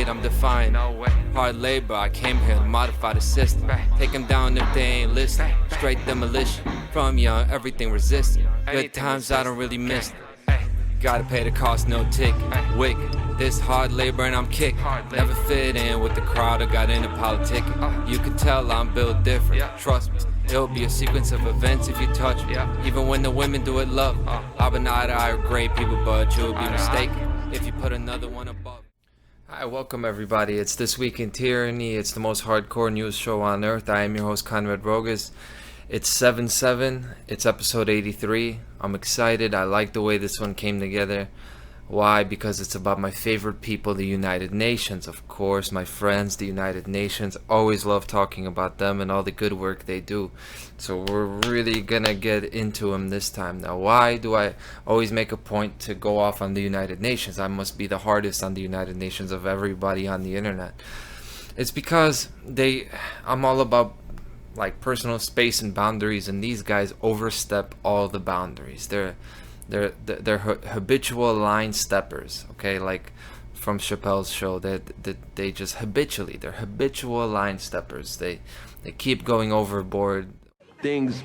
hate, I'm defying. Hard labor, I came here to modify the system. Take them down if they ain't listening. Straight demolition. From young, everything resistant. Good times, I don't really miss them. Gotta pay the cost, no tick. Wick, this hard labor and I'm kicked. Never fit in with the crowd or got into politicking. You can tell I'm built different, trust me. It'll be a sequence of events if you touch me. Even when the women do it love. I've been eye to eye with great people, but you'll be mistaken if you put another one above. Hi, welcome everybody. It's This Week in Tyranny. It's the most hardcore news show on earth. I am your host, Conrad Rogas. It's 7/7. It's episode 83. I'm excited. I like the way this one came together. Why? Because it's about my favorite people, the United Nations. Of course, my friends, the United Nations. Always love talking about them and all the good work they do. So we're really gonna get into them this time. Now, why do I always make a point to go off on the United Nations? I must be the hardest on the United Nations of everybody on the internet. It's because I'm all about like personal space and boundaries, and these guys overstep all the boundaries. They're habitual line steppers, okay, like from Chappelle's show. They just they're habitual line steppers. They keep going overboard. Things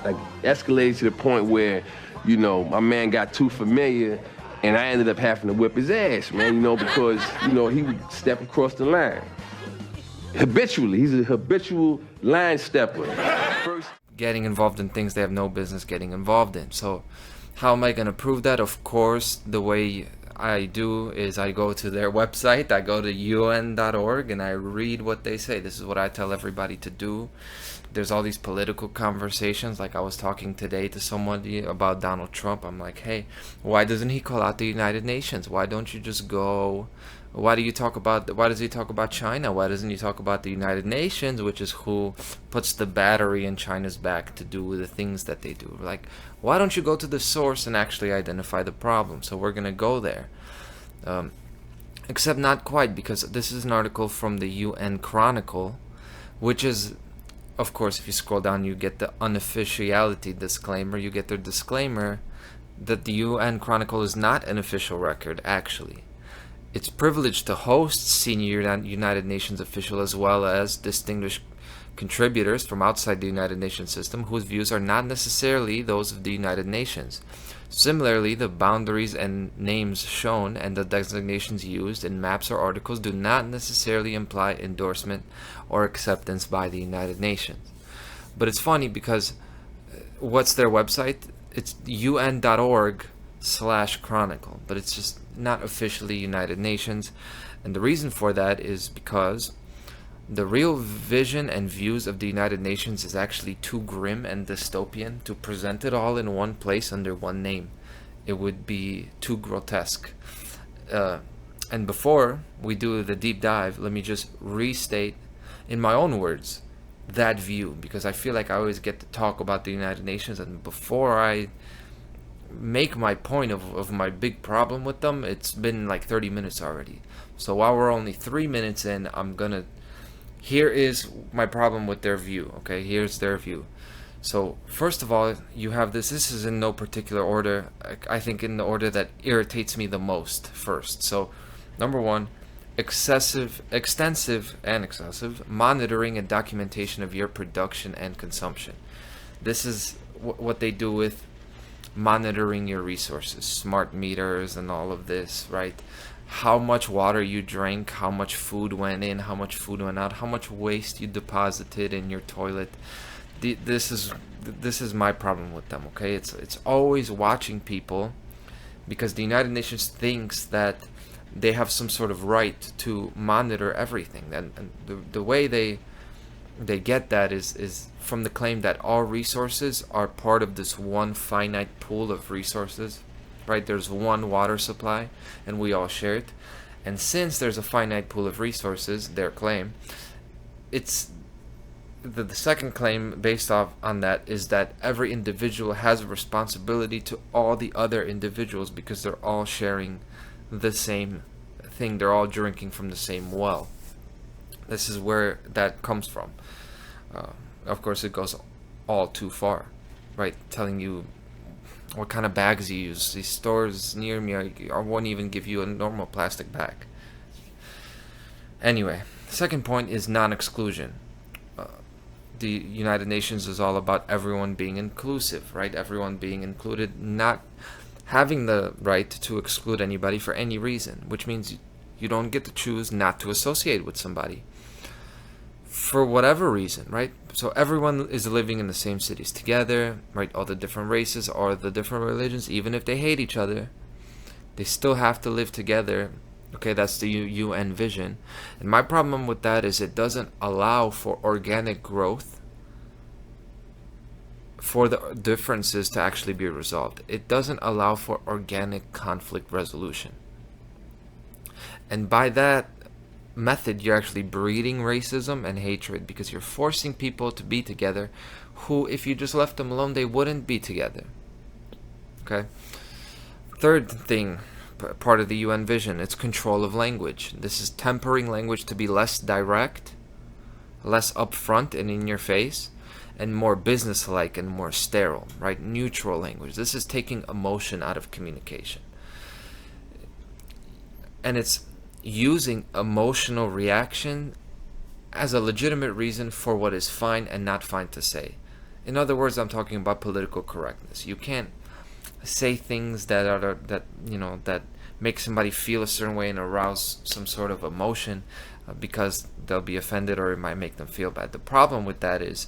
like escalated to the point where, you know, my man got too familiar, and I ended up having to whip his ass, man, you know, because, you know, he would step across the line. Habitually, he's a habitual line stepper. Getting involved in things they have no business getting involved in. So how am I going to prove that? Of course, the way I do is I go to their website, I go to UN.org, and I read what they say. This is what I tell everybody to do. There's all these political conversations, like I was talking today to somebody about Donald Trump. I'm like, hey, why doesn't he call out the United Nations? Why don't you just go? Why does he talk about China? Why doesn't he talk about the United Nations, which is who puts the battery in China's back to do the things that they do? Like, why don't you go to the source and actually identify the problem? So we're going to go there. Except not quite, because this is an article from the UN Chronicle, which is, of course, if you scroll down, you get the unofficiality disclaimer. You get their disclaimer that the UN Chronicle is not an official record, actually. It's privileged to host senior United Nations officials as well as distinguished contributors from outside the United Nations system whose views are not necessarily those of the United Nations. Similarly, the boundaries and names shown and the designations used in maps or articles do not necessarily imply endorsement or acceptance by the United Nations. But it's funny because what's their website? It's un.org/chronicle, but it's just not officially United Nations. And the reason for that is because the real vision and views of the United Nations is actually too grim and dystopian to present it all in one place under one name. It would be too grotesque. And before we do the deep dive, let me just restate in my own words that view, because I feel like I always get to talk about the United Nations, and before I make my point of my big problem with them, it's been like 30 minutes already. So while we're only 3 minutes in, here is my problem with their view. Okay, here's their view. So first of all, you have this is in no particular order. I think in the order that irritates me the most first. So number one, extensive and excessive monitoring and documentation of your production and consumption. This is what they do with monitoring your resources, smart meters and all of this, right? How much water you drank, how much food went in, how much food went out, how much waste you deposited in your toilet. This is my problem with them, okay? It's always watching people, because the United Nations thinks that they have some sort of right to monitor everything, and the way they get that is from the claim that all resources are part of this one finite pool of resources, right? There's one water supply and we all share it, and since there's a finite pool of resources, their claim, it's the second claim based off on that is that every individual has a responsibility to all the other individuals because they're all sharing the same thing, they're all drinking from the same well. This is where that comes from. Of course, it goes all too far, right? Telling you what kind of bags you use. These stores near me I won't even give you a normal plastic bag. Anyway, second point is non-exclusion. The United Nations is all about everyone being inclusive, right? Everyone being included, not having the right to exclude anybody for any reason, which means you don't get to choose not to associate with somebody for whatever reason, right? So everyone is living in the same cities together, right? All the different races or the different religions, even if they hate each other, they still have to live together. Okay, that's the UN vision. And my problem with that is it doesn't allow for organic growth, for the differences to actually be resolved. It doesn't allow for organic conflict resolution. And by that method, you're actually breeding racism and hatred, because you're forcing people to be together who, if you just left them alone, they wouldn't be together. Okay? Third thing, part of the UN vision, it's control of language. This is tempering language to be less direct, less upfront and in your face, and more businesslike and more sterile, right? Neutral language. This is taking emotion out of communication. And it's using emotional reaction as a legitimate reason for what is fine and not fine to say. In other words, I'm talking about political correctness. You can't say things that make somebody feel a certain way and arouse some sort of emotion because they'll be offended, or it might make them feel bad. The problem with that is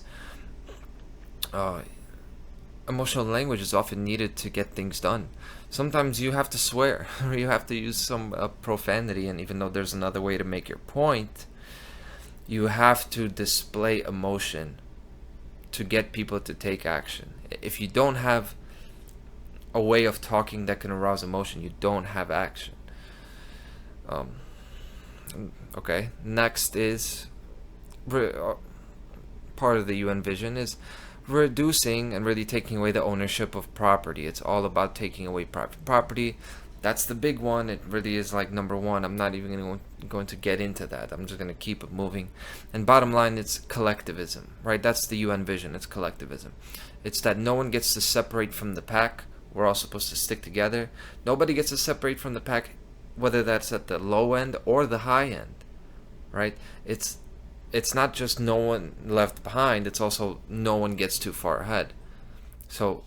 emotional language is often needed to get things done. Sometimes you have to swear, or you have to use some profanity, and even though there's another way to make your point, you have to display emotion to get people to take action. If you don't have a way of talking that can arouse emotion, you don't have action. Okay, next is part of the UN vision is reducing and really taking away the ownership of property. It's all about taking away private property. That's the big one. It really is like number one. I'm not even going to get into that. I'm just going to keep it moving. And bottom line, it's collectivism, right? That's the UN vision. It's collectivism. It's that no one gets to separate from the pack. We're all supposed to stick together. Nobody gets to separate from the pack, whether that's at the low end or the high end, right? It's not just no one left behind. It's also no one gets too far ahead. So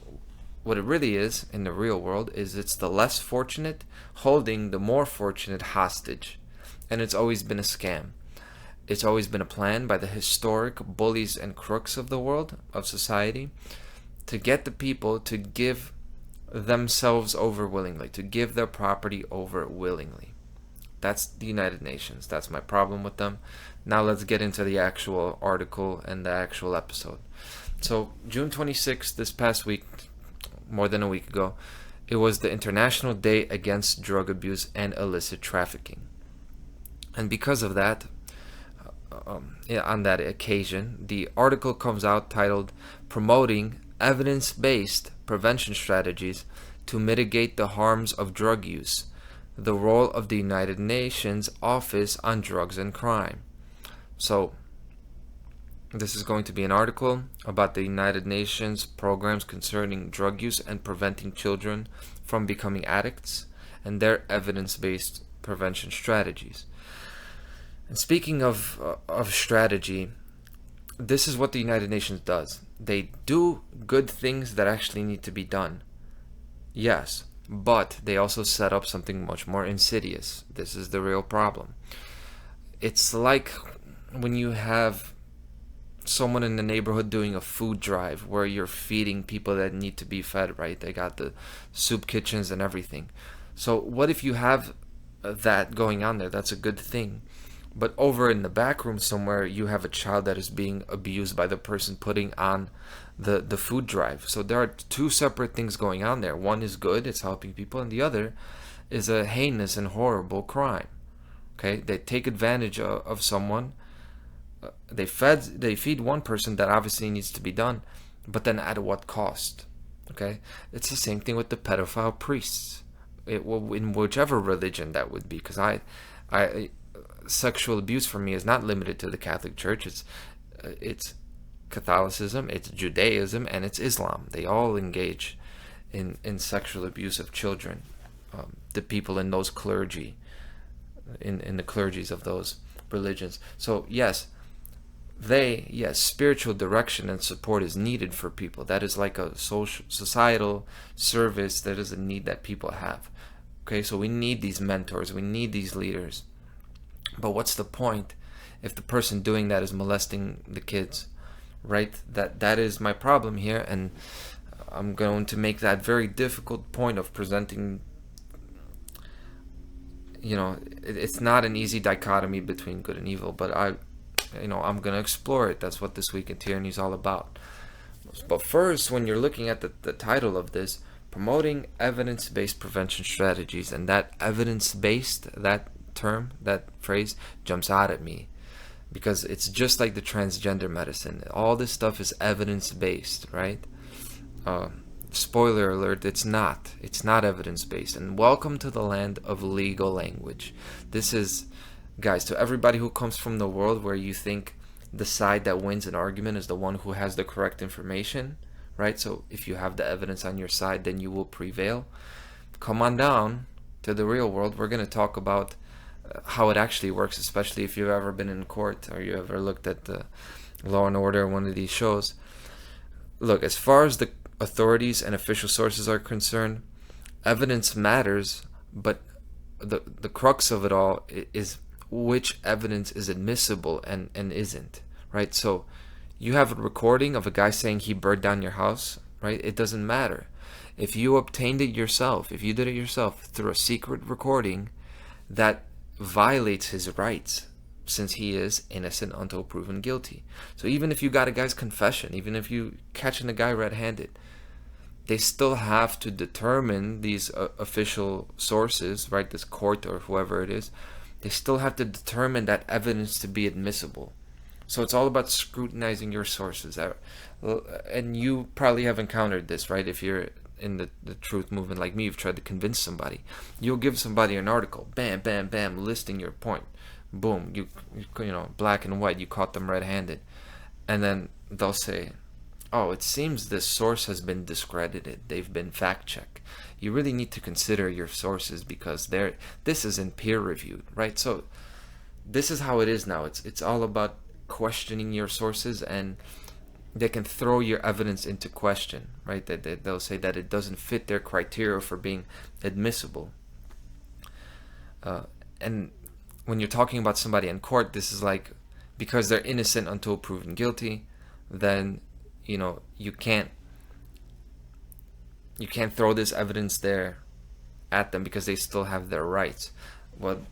what it really is in the real world is it's the less fortunate holding the more fortunate hostage. And it's always been a scam. It's always been a plan by the historic bullies and crooks of the world, of society, to get the people to give themselves over willingly, to give their property over willingly. That's the United Nations. That's my problem with them. Now let's get into the actual article and the actual episode. So June 26th, this past week, more than a week ago, it was the International Day Against Drug Abuse and Illicit Trafficking. And because of that, on that occasion, the article comes out titled Promoting Evidence-Based Prevention Strategies to Mitigate the Harms of Drug Use, the Role of the United Nations Office on Drugs and Crime. So, this is going to be an article about the United Nations programs concerning drug use and preventing children from becoming addicts and their evidence-based prevention strategies. And speaking of strategy, this is what the United Nations does. They do good things that actually need to be done. Yes, but they also set up something much more insidious. This is the real problem. It's like when you have someone in the neighborhood doing a food drive where you're feeding people that need to be fed, right? They got the soup kitchens and everything. So what if you have that going on there? That's a good thing. But over in the back room somewhere, you have a child that is being abused by the person putting on the food drive. So there are two separate things going on there. One is good, it's helping people, and the other is a heinous and horrible crime. Okay, they take advantage of someone. They feed one person that obviously needs to be done, but then at what cost? Okay, it's the same thing with the pedophile priests. In whichever religion that would be, because I sexual abuse for me is not limited to the Catholic Church. It's Catholicism, it's Judaism, and it's Islam. They all engage in sexual abuse of children. The people in those clergy, in the clergies of those religions. So yes, spiritual direction and support is needed for people. That is like a societal service. That is a need that people have. Okay, so we need these mentors, we need these leaders. But what's the point if the person doing that is molesting the kids, right? That is my problem here, and I'm going to make that very difficult point of presenting. It's not an easy dichotomy between good and evil, but I'm going to explore it. That's what This Week in Tyranny is all about. But first, when you're looking at the title of this, promoting evidence-based prevention strategies, and that evidence-based, that term, that phrase jumps out at me, because it's just like the transgender medicine. All this stuff is evidence-based, right? Spoiler alert, it's not evidence-based. And welcome to the land of legal language. This is, guys, to everybody who comes from the world where you think the side that wins an argument is the one who has the correct information, right? So if you have the evidence on your side, then you will prevail. Come on down to the real world. We're going to talk about how it actually works, especially if you've ever been in court or you ever looked at the Law and Order, one of these shows. Look, as far as the authorities and official sources are concerned, evidence matters, but the crux of it all is which evidence is admissible and isn't, right? So you have a recording of a guy saying he burned down your house, right? It doesn't matter. If you obtained it yourself, if you did it yourself through a secret recording, that violates his rights, since he is innocent until proven guilty. So even if you got a guy's confession, even if you catching the guy red-handed, they still have to determine, these official sources, right, this court or whoever it is, they still have to determine that evidence to be admissible. So it's all about scrutinizing your sources. And you probably have encountered this, right? If you're in the truth movement like me, you've tried to convince somebody. You'll give somebody an article, bam, bam, bam, listing your point. Boom, you know, black and white, you caught them red-handed. And then they'll say, oh, it seems this source has been discredited. They've been fact-checked. You really need to consider your sources because this isn't peer-reviewed, right? So this is how it is now. It's all about questioning your sources, and they can throw your evidence into question, right? They'll say that it doesn't fit their criteria for being admissible. And when you're talking about somebody in court, this is like, because they're innocent until proven guilty, then you can't throw this evidence there at them because they still have their rights. Well,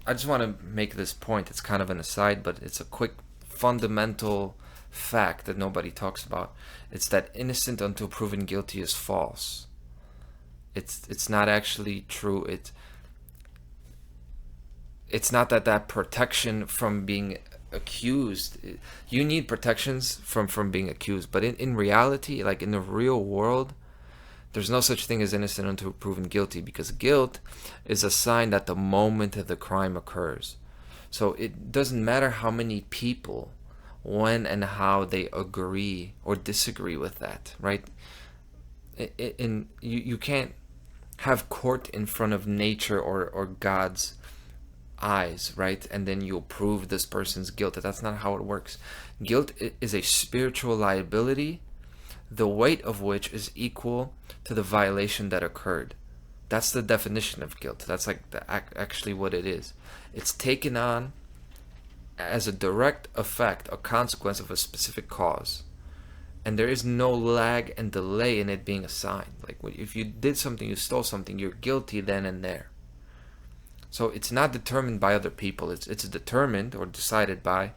I just want to make this point. It's kind of an aside, but it's a quick fundamental fact that nobody talks about. It's that innocent until proven guilty is false. It's not actually true. It's not that protection from being accused. You need protections from being accused, but in reality, like in the real world, there's no such thing as innocent until proven guilty, because guilt is a sign that the moment that the crime occurs. So it doesn't matter how many people, when and how they agree or disagree with that, right? You can't have court in front of nature or God's eyes, right? And then you'll prove this person's guilt. That's not how it works. Guilt is a spiritual liability, the weight of which is equal to the violation that occurred. That's the definition of guilt. That's like actually what it is. It's taken on as a direct effect, a consequence of a specific cause. And there is no lag and delay in it being assigned. Like if you did something, you stole something, you're guilty then and there. So it's not determined by other people. It's determined or decided by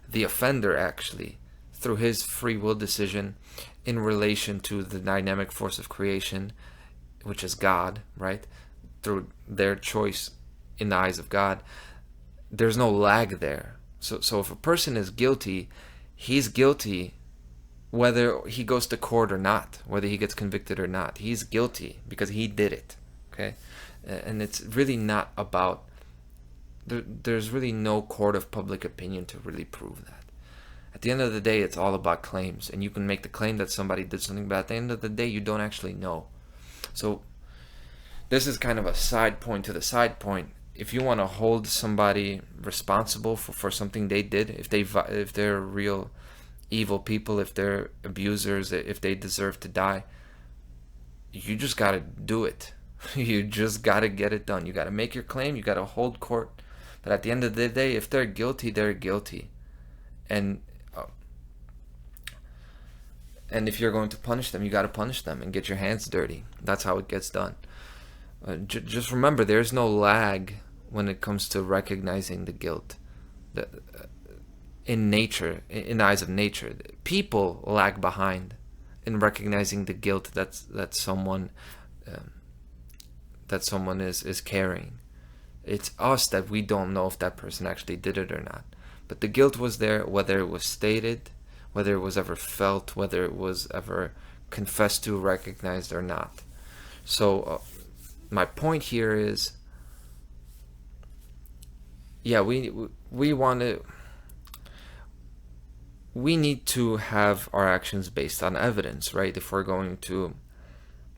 the offender, actually, through his free will decision in relation to the dynamic force of creation, which is God, right? Through their choice in the eyes of God. There's no lag there. So if a person is guilty, he's guilty whether he goes to court or not, whether he gets convicted or not. He's guilty because he did it, okay? And it's really not about, there's really no court of public opinion to really prove that. At the end of the day, it's all about claims. And you can make the claim that somebody did something, but at the end of the day, you don't actually know. So this is kind of a side point to the side point. if you want to hold somebody responsible for something they did, if they're real evil people, if they're abusers, if they deserve to die, you just got to do it. You just got to get it done. You got to make your claim. You got to hold court. But at the end of the day, if they're guilty, they're guilty. And if you're going to punish them, you got to punish them and get your hands dirty. That's how it gets done. Just remember, there's no lag when it comes to recognizing the guilt. In nature, in the eyes of nature, people lag behind in recognizing the guilt that someone is carrying. It's us that we don't know if that person actually did it or not. But the guilt was there, whether it was stated, whether it was ever felt, whether it was ever confessed to, recognized or not. So my point here is, yeah, we need to have our actions based on evidence, right? If we're going to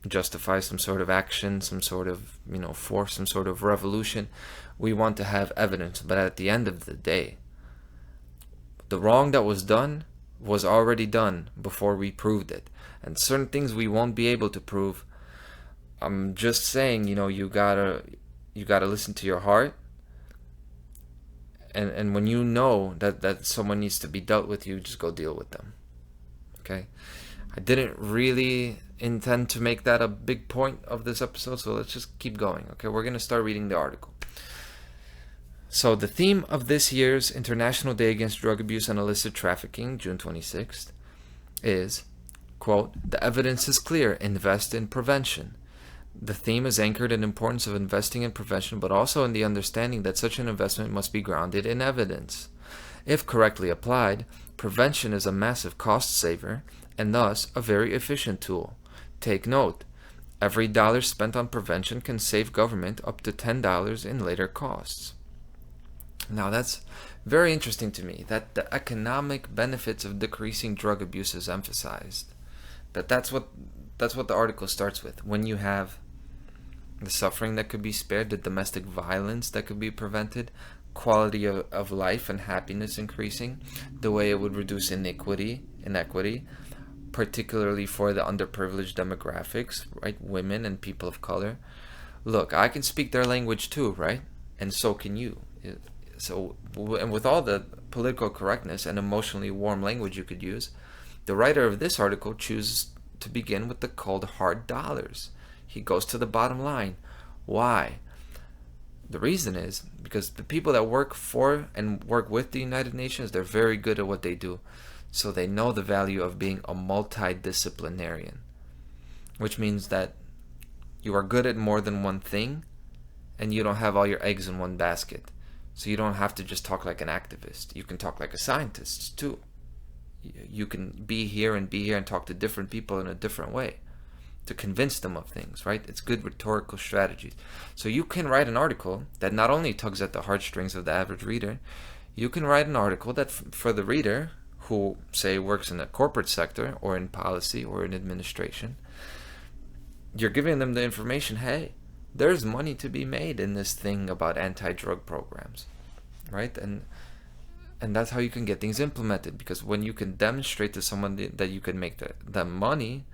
justify some sort of action, some sort of, force, some sort of revolution, we want to have evidence. But at the end of the day, the wrong that was done was already done before we proved it. And certain things we won't be able to prove. I'm just saying, you gotta listen to your heart. And when you know that someone needs to be dealt with, you just go deal with them. Okay? I didn't really intend to make that a big point of this episode, so let's just keep going. Okay, we're going to start reading the article. So the theme of this year's International Day Against Drug Abuse and Illicit Trafficking, June 26th, is, quote, "The evidence is clear, invest in prevention." The theme is anchored in the importance of investing in prevention, but also in the understanding that such an investment must be grounded in evidence. If correctly applied, prevention is a massive cost saver and thus a very efficient tool. Take note, every dollar spent on prevention can save government up to $10 in later costs. Now that's very interesting to me, that the economic benefits of decreasing drug abuse is emphasized. That's what the article starts with. When you have the suffering that could be spared, the domestic violence that could be prevented, quality of life and happiness increasing, the way it would reduce inequity, particularly for the underprivileged demographics, right? Women and people of color. Look, I can speak their language too, right? And so can you. So, and with all the political correctness and emotionally warm language you could use, the writer of this article chooses to begin with the cold hard dollars. He goes to the bottom line. Why? The reason is because the people that work for and work with the United Nations, they're very good at what they do. So they know the value of being a multidisciplinarian, which means that you are good at more than one thing and you don't have all your eggs in one basket. So you don't have to just talk like an activist. You can talk like a scientist too. You can be here and talk to different people in a different way to convince them of things, right? It's good rhetorical strategies. So you can write an article that not only tugs at the heartstrings of the average reader, you can write an article that for the reader who, say, works in the corporate sector or in policy or in administration, you're giving them the information, hey, there's money to be made in this thing about anti-drug programs, right? And that's how you can get things implemented, because when you can demonstrate to someone that you can make the money,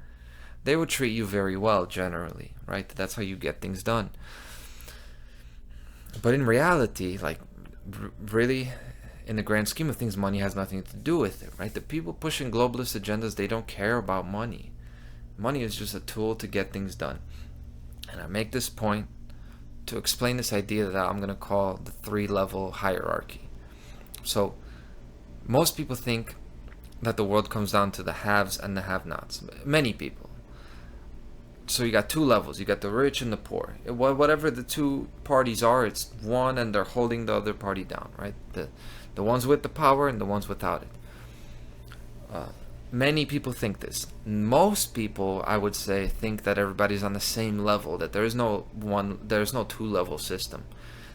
they will treat you very well generally, right? That's how you get things done. But in reality, like really, in the grand scheme of things, money has nothing to do with it, right? The people pushing globalist agendas, they don't care about money. Money is just a tool to get things done. And I make this point to explain this idea that I'm going to call the 3-level hierarchy. So most people think that the world comes down to the haves and the have-nots. Many people. So you got 2 levels. You got the rich and the poor. Whatever the 2 parties are, it's one and they're holding the other party down, right? The ones with the power and the ones without it. Many people think this. Most people, I would say, think that everybody's on the same level, that there's no 2-level system.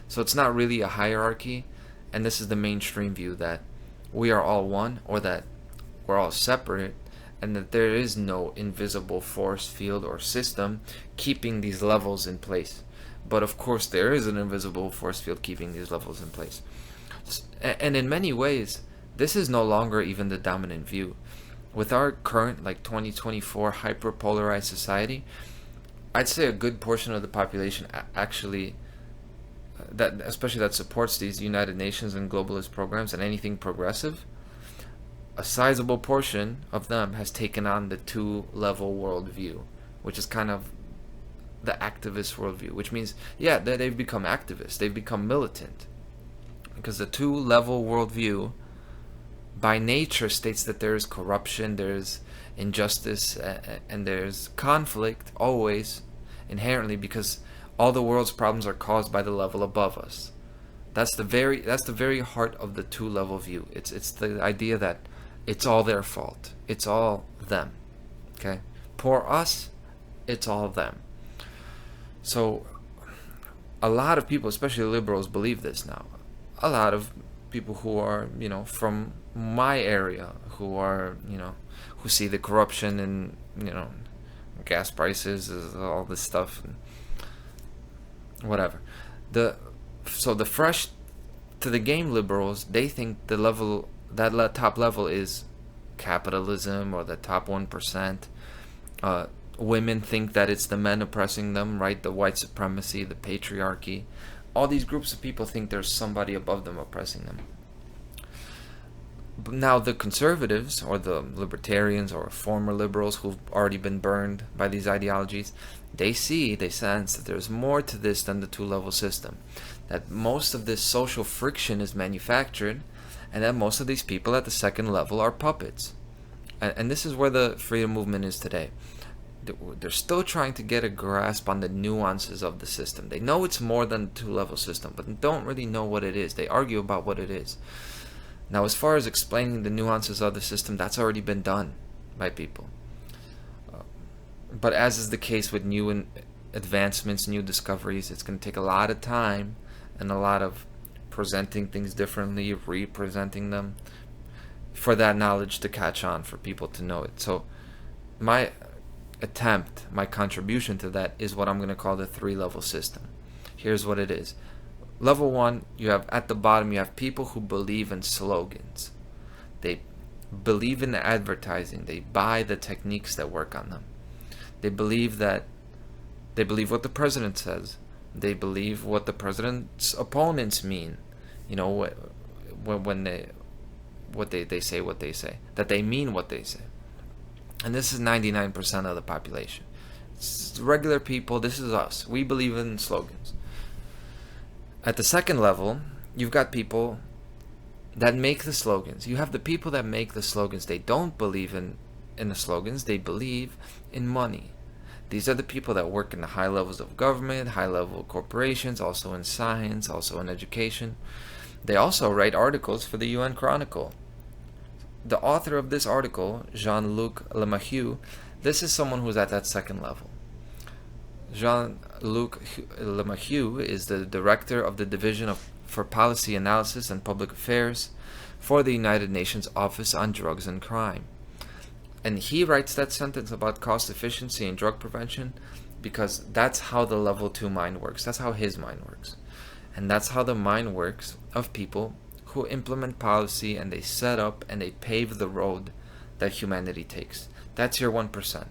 So it's not really a hierarchy, and this is the mainstream view, that we are all one, or that we're all separate, and that there is no invisible force field or system keeping these levels in place. but of course there is an invisible force field keeping these levels in place. And in many ways, this is no longer even the dominant view. With our current, like 2024 hyperpolarized society, I'd say a good portion of the population actually, that especially that supports these United Nations and globalist programs and anything progressive, a sizable portion of them has taken on the two-level worldview, which is kind of the activist worldview, which means, yeah, they've become activists, they've become militant. Because the two-level worldview, by nature, states that there is corruption, there's injustice, and there's conflict always, inherently, because all the world's problems are caused by the level above us. That's the very heart of the two-level view. It's the idea that it's all their fault. It's all them. Okay? For us, it's all them. So a lot of people, especially liberals, believe this now. A lot of people who are, from my area, who are, who see the corruption and, gas prices, all this stuff, and whatever. So the fresh to the game liberals, they think the level, top level is capitalism or the top 1%. Women think that it's the men oppressing them, right? The white supremacy, the patriarchy. All these groups of people think there's somebody above them oppressing them. But now the conservatives, or the libertarians, or former liberals who've already been burned by these ideologies, they sense that there's more to this than the two-level system. That most of this social friction is manufactured, and that most of these people at the second level are puppets. And this is where the freedom movement is today. They're still trying to get a grasp on the nuances of the system. They know it's more than a two-level system, but don't really know what it is. They argue about what it is. Now, as far as explaining the nuances of the system, that's already been done by people. But as is the case with new advancements, new discoveries, it's going to take a lot of time and a lot of presenting things differently, representing them, for that knowledge to catch on, for people to know it. So my contribution to that is what I'm going to call the three-level system. Here's what it is. Level 1, at the bottom, you have people who believe in slogans. They believe in advertising. They buy the techniques that work on them. They believe what the president says. They believe what the president's opponents mean. When they say what they say. That they mean what they say. And this is 99% of the population. It's regular people. This is us. We believe in slogans. At the second level, you've got people that make the slogans. You have the people that make the slogans. They don't believe in the slogans. They believe in money. These are the people that work in the high levels of government, high-level corporations, also in science, also in education. They also write articles for the UN Chronicle. The author of this article, Jean-Luc Lemahieu, this is someone who's at that second level. Jean-Luc Lemahieu is the director of the Division for Policy Analysis and Public Affairs for the United Nations Office on Drugs and Crime. And he writes that sentence about cost efficiency and drug prevention because that's how the level 2 mind works. That's how his mind works. And that's how the mind works of people who implement policy and they set up and they pave the road that humanity takes. That's your 1%.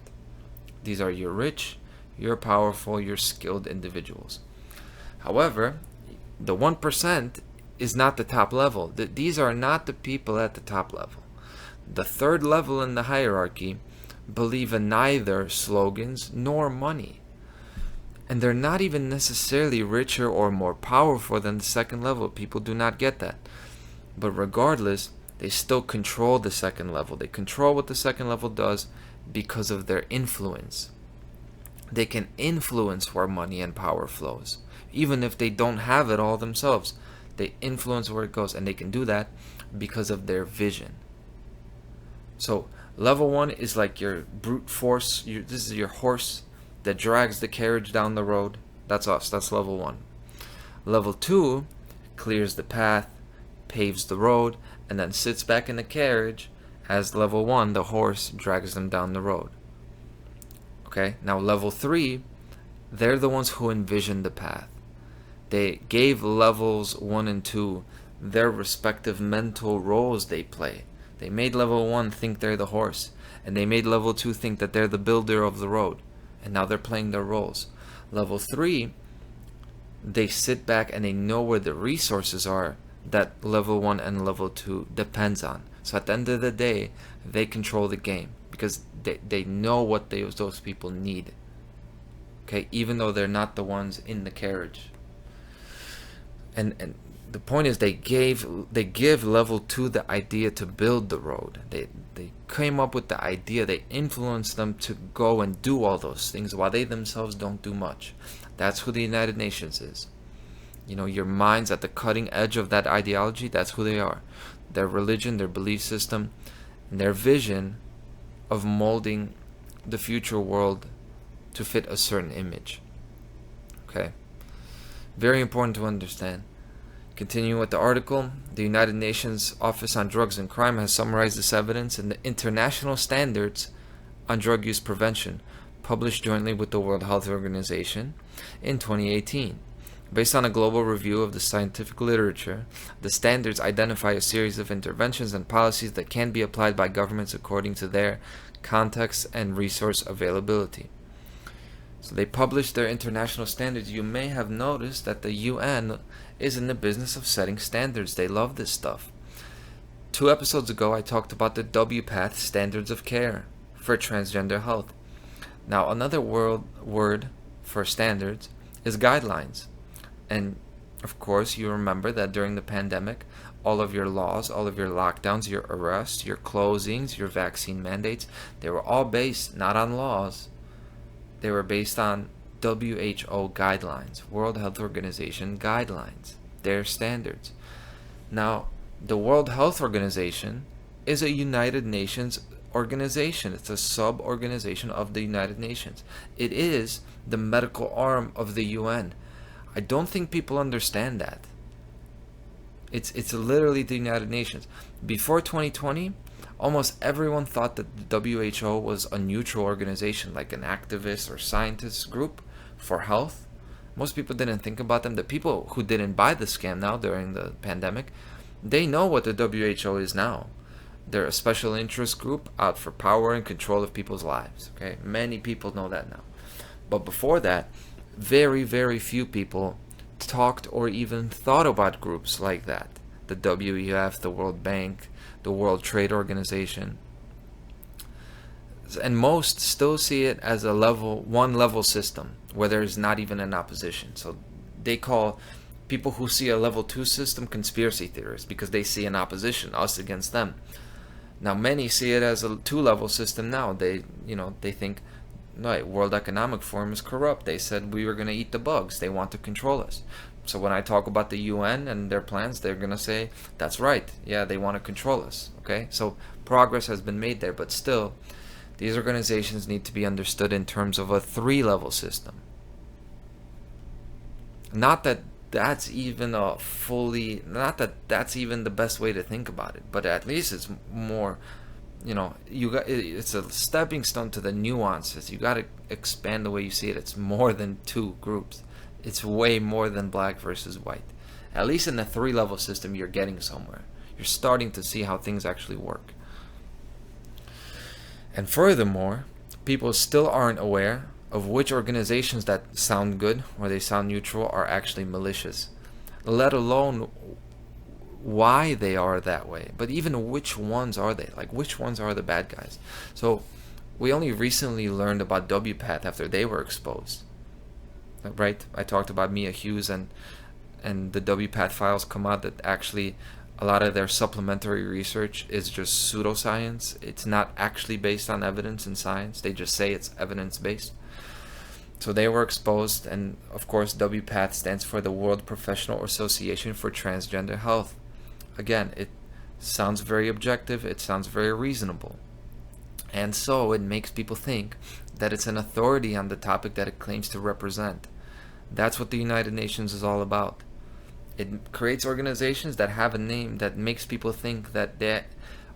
These are your rich, your powerful, your skilled individuals. However, the 1% is not the top level. These are not the people at the top level. The third level in the hierarchy believe in neither slogans nor money. And they're not even necessarily richer or more powerful than the second level. People do not get that. But regardless, they still control the second level. They control what the second level does because of their influence. They can influence where money and power flows. Even if they don't have it all themselves, they influence where it goes. And they can do that because of their vision. So level 1 is like your brute force. This is your horse that drags the carriage down the road. That's us. That's level 1. Level 2 clears the path, paves the road, and then sits back in the carriage as level 1, the horse, drags them down the road. Okay, now level 3 They're the ones who envisioned the path. They gave levels 1 and 2 their respective mental roles they play. They made level 1 think they're the horse, and they made level 2 think that they're the builder of the road, and now they're playing their roles. Level 3, they sit back and they know where the resources are that level 1 and level 2 depends on. So at the end of the day, they control the game because they know what those people need. Okay, even though they're not the ones in the carriage. And the point is they give level 2 the idea to build the road. They came up with the idea. They influenced them to go and do all those things while they themselves don't do much. That's who the United Nations is. You know, your minds at the cutting edge of that ideology, that's who they are. Their religion, their belief system, and their vision of molding the future world to fit a certain image. Okay? Very important to understand. Continuing with the article, the United Nations Office on Drugs and Crime has summarized this evidence in the International Standards on Drug Use Prevention, published jointly with the World Health Organization in 2018. Based on a global review of the scientific literature, the standards identify a series of interventions and policies that can be applied by governments according to their context and resource availability. So they published their international standards. You may have noticed that the UN is in the business of setting standards. They love this stuff. 2 episodes ago, I talked about the WPATH standards of care for transgender health. Now, another word for standards is guidelines. And of course, you remember that during the pandemic, all of your laws, all of your lockdowns, your arrests, your closings, your vaccine mandates, they were all based not on laws. They were based on WHO guidelines, World Health Organization guidelines, their standards. Now, the World Health Organization is a United Nations organization. It's a sub-organization of the United Nations. It is the medical arm of the UN. I don't think people understand that. It's literally the United Nations. Before 2020, almost everyone thought that the WHO was a neutral organization, like an activist or scientist group for health. Most people didn't think about them. The people who didn't buy the scam now during the pandemic, they know what the WHO is now. They're a special interest group out for power and control of people's lives. Okay, many people know that now. But before that, very, very few people talked or even thought about groups like that. The WEF, the World Bank, the World Trade Organization. And most still see it as a one level system where there's not even an opposition. So they call people who see a level 2 system conspiracy theorists because they see an opposition, us against them. Now many see it as a 2-level system now. They think, right, World Economic Forum is corrupt. They said we were going to eat the bugs. They want to control us. So when I talk about the UN and their plans, they're going to say, that's right. Yeah, they want to control us. Okay? So progress has been made there, but still, these organizations need to be understood in terms of a 3-level system. Not that that's even that's even the best way to think about it, but at least it's more, it's a stepping stone to the nuances. You got to expand the way you see it. It's more than 2 groups. It's way more than black versus white. At least in the 3-level system, you're getting somewhere. You're starting to see how things actually work. And furthermore, people still aren't aware of which organizations that sound good or they sound neutral are actually malicious, let alone why they are that way. But even which ones are they? Like, which ones are the bad guys? So we only recently learned about WPATH after they were exposed. Right? I talked about Mia Hughes and the WPATH files come out that actually a lot of their supplementary research is just pseudoscience. It's not actually based on evidence and science. They just say it's evidence-based. So they were exposed, and of course WPATH stands for the World Professional Association for Transgender Health. Again, it sounds very objective, it sounds very reasonable. And so it makes people think that it's an authority on the topic that it claims to represent. That's what the United Nations is all about. It creates organizations that have a name that makes people think that they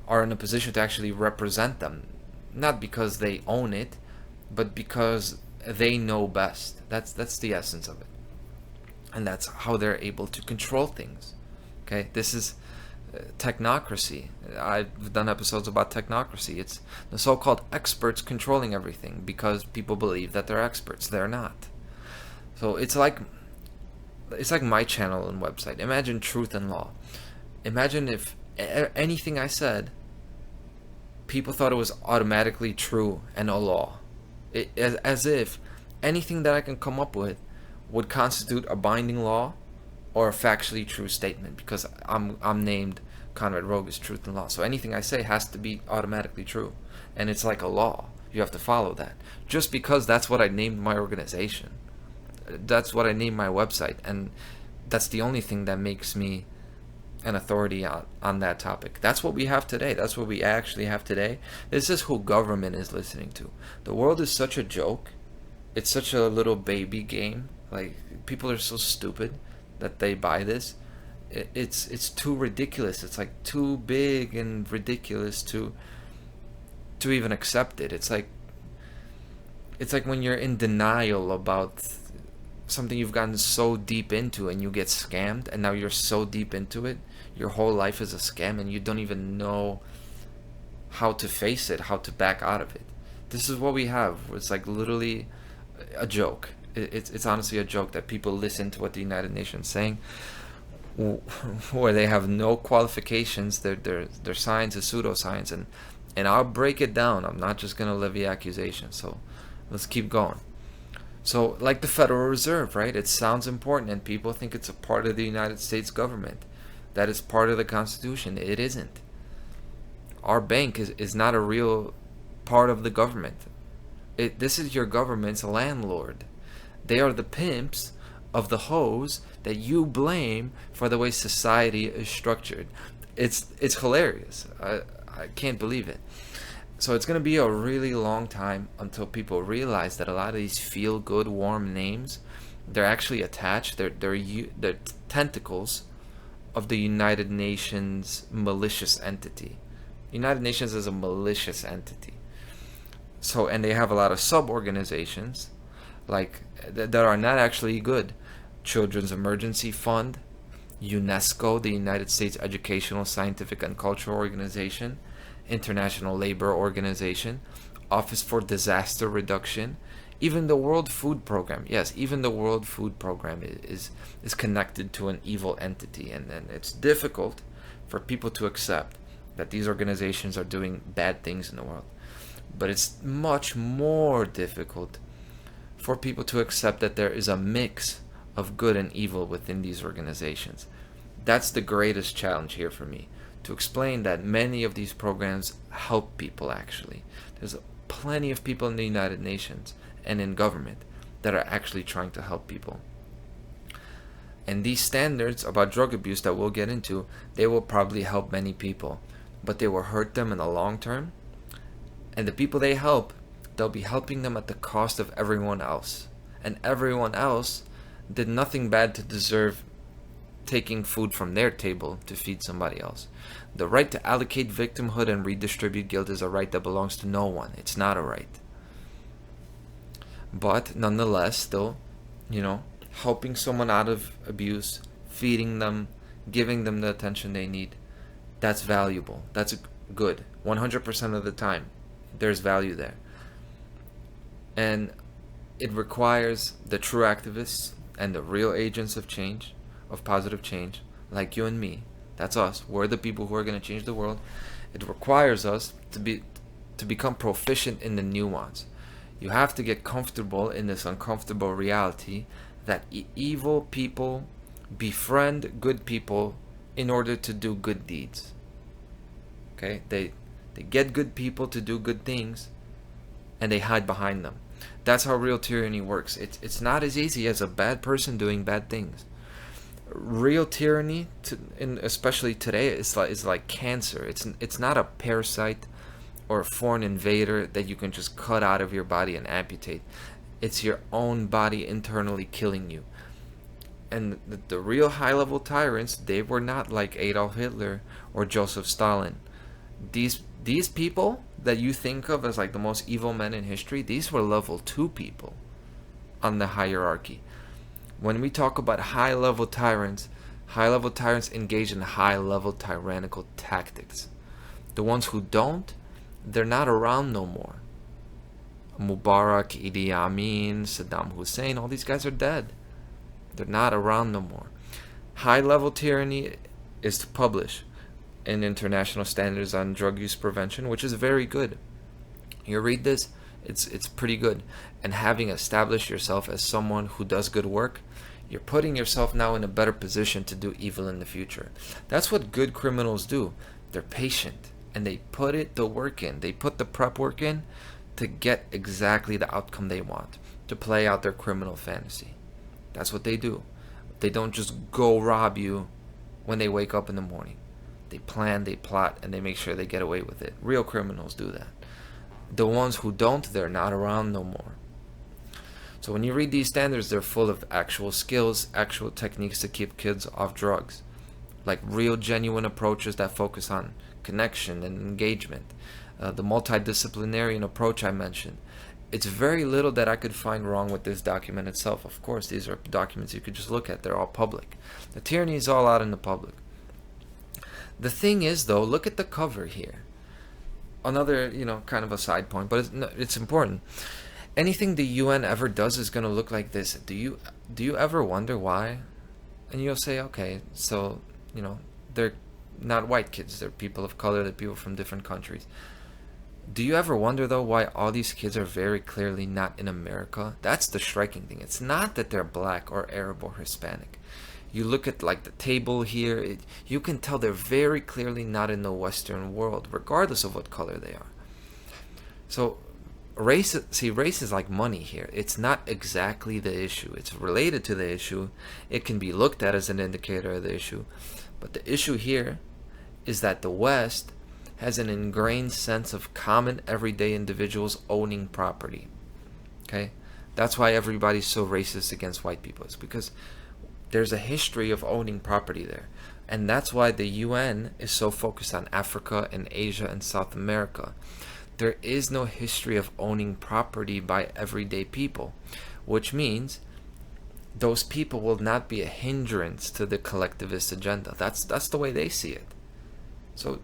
are in a position to actually represent them. Not because they own it, but because they know best. That's the essence of it, and that's how they're able to control things. Okay, this is technocracy. I've done episodes about technocracy. It's the so-called experts controlling everything because people believe that they're experts. They're not. So it's like my channel and website. Imagine Truth and Law. Imagine if anything I said, people thought it was automatically true and a law. As if anything that I can come up with would constitute a binding law or a factually true statement, because I'm named Conrad Rogas Truth and Law. So anything I say has to be automatically true, and it's like a law. You have to follow that. Just because that's what I named my organization, that's what I named my website, and that's the only thing that makes me an authority on that topic. That's what we have today. That's what we actually have today. This is who government is listening to. The world is such a joke. It's such a little baby game. Like, people are so stupid that they buy this. It's too ridiculous. It's like too big and ridiculous to even accept it. It's like when you're in denial about something you've gotten so deep into and you get scammed, and now you're so deep into it, your whole life is a scam, and you don't even know how to face it, how to back out of it. This is what we have. It's like literally a joke. It's honestly a joke that people listen to what the United Nations is saying, where they have no qualifications. Their science is pseudoscience, and I'll break it down. I'm not just gonna levy accusations. So let's keep going. So, like the Federal Reserve, right? It sounds important, and people think it's a part of the United States government, that it's part of the Constitution. It isn't. Our bank is not a real part of the government. This is your government's landlord. They are the pimps of the hoes that you blame for the way society is structured. It's hilarious. I can't believe it. So it's going to be a really long time until people realize that a lot of these feel-good, warm names, they're actually attached. They're tentacles of the United Nations malicious entity. United Nations is a malicious entity. So, and they have a lot of sub-organizations like that are not actually good. Children's Emergency Fund, UNESCO, the United States Educational, Scientific, and Cultural Organization, International Labor Organization, Office for Disaster Reduction, even the World Food Program. Yes, even the World Food Program is connected to an evil entity, and it's difficult for people to accept that these organizations are doing bad things in the world. But it's much more difficult for people to accept that there is a mix of good and evil within these organizations. That's the greatest challenge here for me, to explain that many of these programs help people actually. There's plenty of people in the United Nations and in government that are actually trying to help people. And these standards about drug abuse that we'll get into, they will probably help many people, but they will hurt them in the long term. And the people they help, they'll be helping them at the cost of everyone else. And everyone else did nothing bad to deserve taking food from their table to feed somebody else. The right to allocate victimhood and redistribute guilt is a right that belongs to no one. It's not a right. But nonetheless, still, helping someone out of abuse, feeding them, giving them the attention they need, that's valuable. That's good. 100% of the time, there's value there. And it requires the true activists and the real agents of change, of positive change, like you and me. That's us. We're the people who are going to change the world. It requires us to become proficient in the nuance. You have to get comfortable in this uncomfortable reality that evil people befriend good people in order to do good deeds. Okay? They get good people to do good things, and they hide behind them. That's how real tyranny works. It's not as easy as a bad person doing bad things. Real tyranny, especially today, is like cancer. It's not a parasite or a foreign invader that you can just cut out of your body and amputate. It's your own body internally killing you. And the real high-level tyrants, they were not like Adolf Hitler or Joseph Stalin. These people that you think of as like the most evil men in history, these were level 2 people. on the hierarchy. When we talk about high-level tyrants engage in high-level tyrannical tactics. The ones who don't, they're not around no more. Mubarak, Idi Amin, Saddam Hussein, all these guys are dead. They're not around no more. High-level tyranny is to publish in international standards on drug use prevention, which is very good. You read this, it's pretty good. And having established yourself as someone who does good work, you're putting yourself now in a better position to do evil in the future. That's what good criminals do. They're patient, and they put the work in. They put the prep work in to get exactly the outcome they want, to play out their criminal fantasy. That's what they do. They don't just go rob you when they wake up in the morning. They plan, they plot, and they make sure they get away with it. Real criminals do that. The ones who don't, they're not around no more. So when you read these standards, they're full of actual skills, actual techniques to keep kids off drugs. Like real, genuine approaches that focus on connection and engagement. The multidisciplinary approach I mentioned. It's very little that I could find wrong with this document itself. Of course, these are documents you could just look at. They're all public. The tyranny is all out in the public. The thing is, though, look at the cover here. Another, kind of a side point, but it's important. Anything the UN ever does is going to look like this. Do you ever wonder why? And you'll say, okay, so, they're not white kids. They're people of color. They're people from different countries. Do you ever wonder, though, why all these kids are very clearly not in America? That's the striking thing. It's not that they're black or Arab or Hispanic. You look at the table here, you can tell they're very clearly not in the Western world, regardless of what color they are. So race is like money here. It's not exactly the issue. It's related to the issue. It can be looked at as an indicator of the issue. But the issue here is that the West has an ingrained sense of common everyday individuals owning property. Okay? That's why everybody's so racist against white people. It's because there's a history of owning property there. And that's why the UN is so focused on Africa and Asia and South America. There is no history of owning property by everyday people, which means those people will not be a hindrance to the collectivist agenda. That's the way they see it. So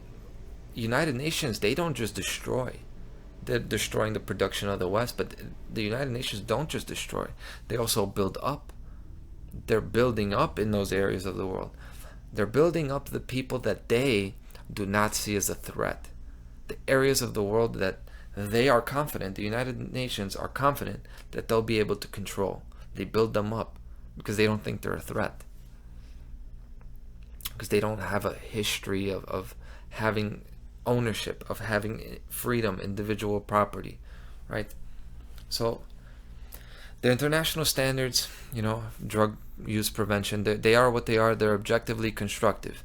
United Nations, they don't just destroy. They're destroying the production of the West, but the United Nations don't just destroy. They also build up. They're building up in those areas of the world. They're building up the people that they do not see as a threat. The areas of the world that they are confident, the United Nations are confident that they'll be able to control. They build them up because they don't think they're a threat. Because they don't have a history of having ownership, of having freedom, individual property, right? So the international standards, drug use prevention, they are what they are. They're objectively constructive.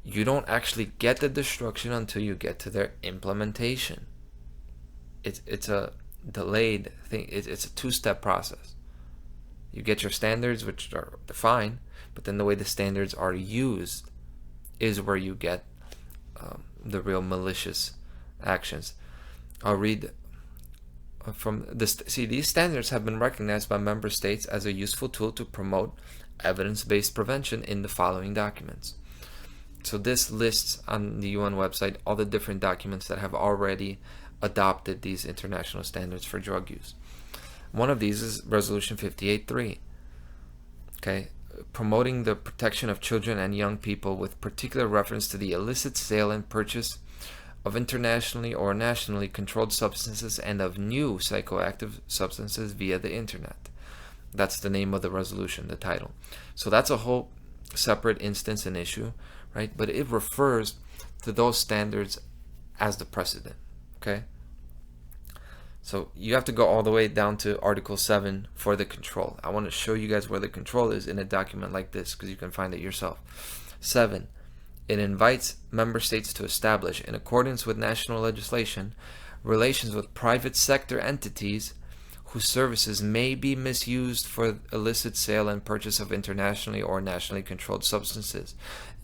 You don't actually get the destruction until you get to their implementation. It's a delayed thing. It's a two-step process. You get your standards, which are fine, but then the way the standards are used is where you get the real malicious actions. I'll read from this. See, these standards have been recognized by member states as a useful tool to promote evidence-based prevention in the following documents. So this lists on the UN website all the different documents that have already adopted these international standards for drug use. One of these is Resolution 58.3. Okay, promoting the protection of children and young people with particular reference to the illicit sale and purchase of internationally or nationally controlled substances and of new psychoactive substances via the internet. That's the name of the resolution, the title. So that's a whole separate instance and issue, right? But it refers to those standards as the precedent, okay? So you have to go all the way down to Article 7 for the control. I want to show you guys where the control is in a document like this because you can find it yourself. 7. It invites member states to establish, in accordance with national legislation, relations with private sector entities whose services may be misused for illicit sale and purchase of internationally or nationally controlled substances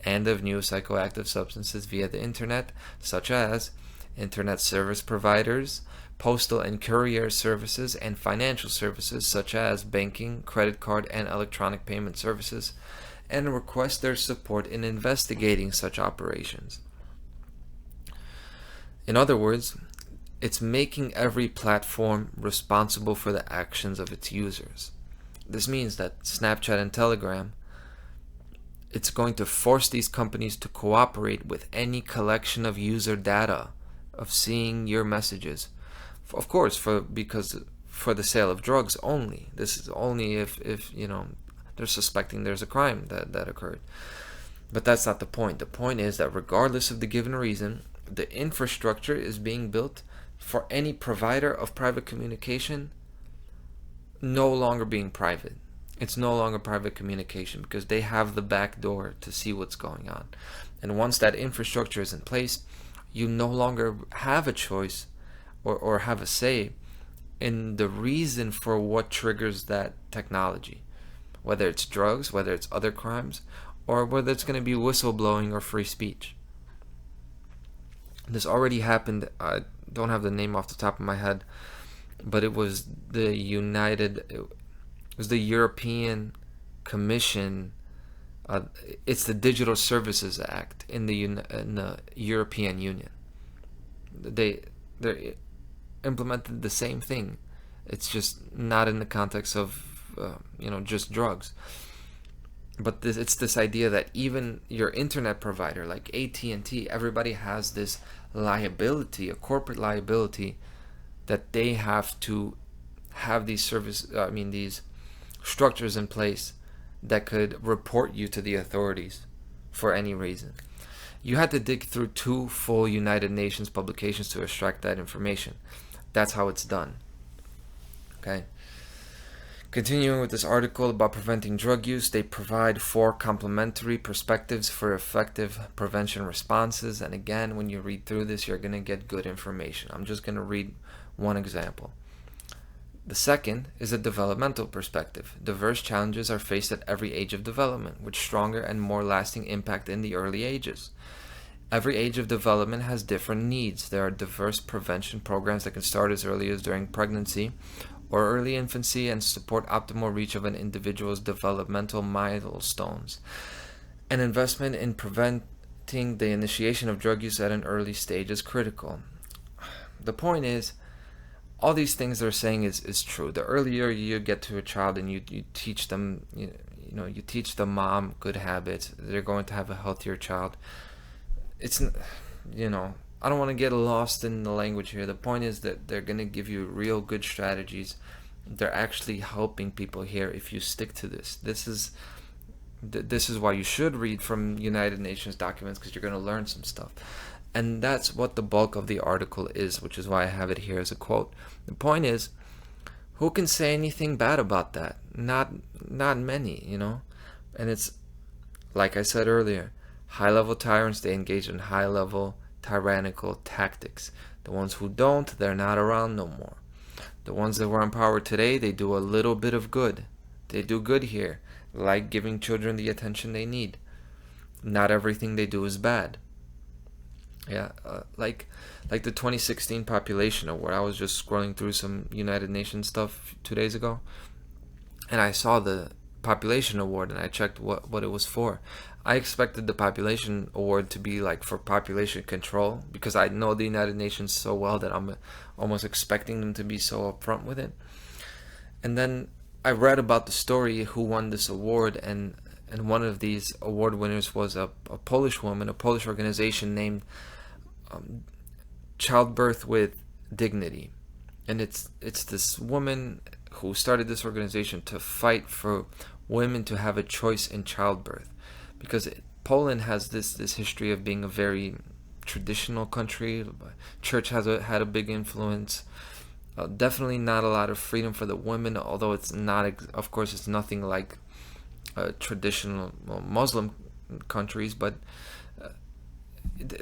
and of new psychoactive substances via the internet, such as internet service providers, postal and courier services, and financial services such as banking, credit card, and electronic payment services, and request their support in investigating such operations. In other words, it's making every platform responsible for the actions of its users. This means that Snapchat and Telegram, it's going to force these companies to cooperate with any collection of user data, of seeing your messages. Of course, because for the sale of drugs only. This is only if they're suspecting there's a crime that occurred. But that's not the point. The point is that regardless of the given reason, the infrastructure is being built for any provider of private communication no longer being private. It's no longer private communication because they have the back door to see what's going on. And once that infrastructure is in place, you no longer have a choice or have a say in the reason for what triggers that technology. Whether it's drugs, whether it's other crimes, or whether it's going to be whistleblowing or free speech. This already happened. I don't have the name off the top of my head, but it was the European Commission. It's the Digital Services Act in the European Union. They implemented the same thing. It's just not in the context of just drugs. But it's this idea that even your internet provider like AT&T, everybody has this liability, a corporate liability, that they have to have these these structures in place that could report you to the authorities for any reason. You had to dig through 2 full United Nations publications to extract that information. That's how it's done. Okay. Continuing with this article about preventing drug use, they provide 4 complementary perspectives for effective prevention responses. And again, when you read through this, you're going to get good information. I'm just going to read one example. The second is a developmental perspective. Diverse challenges are faced at every age of development, with stronger and more lasting impact in the early ages. Every age of development has different needs. There are diverse prevention programs that can start as early as during pregnancy or early infancy and support optimal reach of an individual's developmental milestones. An investment in preventing the initiation of drug use at an early stage is critical. The point is, all these things they're saying is true. The earlier you get to a child and you teach them, you teach the mom good habits, they're going to have a healthier child. It's, I don't want to get lost in the language here. The point is that they're going to give you real good strategies. They're actually helping people here if you stick to this. This is why you should read from United Nations documents, because you're going to learn some stuff. And that's what the bulk of the article is, which is why I have it here as a quote. The point is, who can say anything bad about that? Not many, And it's, like I said earlier, high-level tyrants, they engage in high-level tyrannical tactics. The ones who don't, they're not around no more. The ones that were in power today, they do a little bit of good. They do good here, like giving children the attention they need. Not everything they do is bad. Yeah, like the 2016 Population Award. I was just scrolling through some United Nations stuff 2 days ago, and I saw the Population Award, and I checked what it was for. I expected the Population Award to be like for population control, because I know the United Nations so well that I'm almost expecting them to be so upfront with it. And then I read about the story who won this award, and one of these award winners was a Polish woman, a Polish organization named Childbirth with Dignity. And it's this woman who started this organization to fight for women to have a choice in childbirth, because Poland has this history of being a very traditional country. Church had a big influence. Definitely not a lot of freedom for the women, although it's not, of course, it's nothing like traditional Muslim countries, but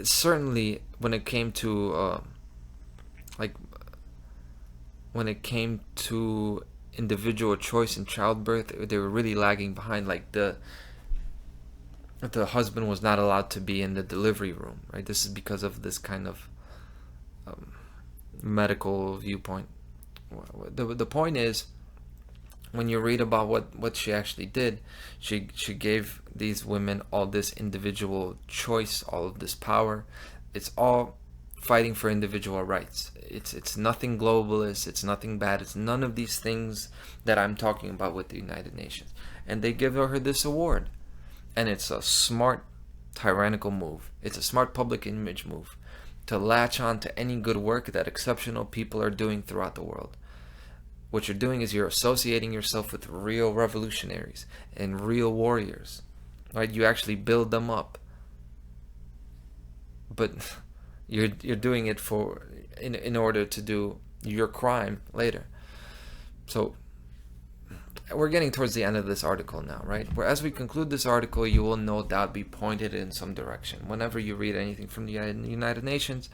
certainly when it came to individual choice in childbirth, they were really lagging behind. Like the husband was not allowed to be in the delivery room, right? This is because of this kind of medical viewpoint. The point is, when you read about what she actually did, she gave these women all this individual choice, all of this power. It's all fighting for individual rights. It's nothing globalist, it's nothing bad, it's none of these things that I'm talking about with the United Nations. And they give her this award. And it's a smart tyrannical move. It's a smart public image move to latch on to any good work that exceptional people are doing throughout the world. What you're doing is you're associating yourself with real revolutionaries and real warriors, right? You actually build them up, but you're doing it for in order to do your crime later. So we're getting towards the end of this article now, right? Where as we conclude this article, you will no doubt be pointed in some direction. Whenever you read anything from the United Nations,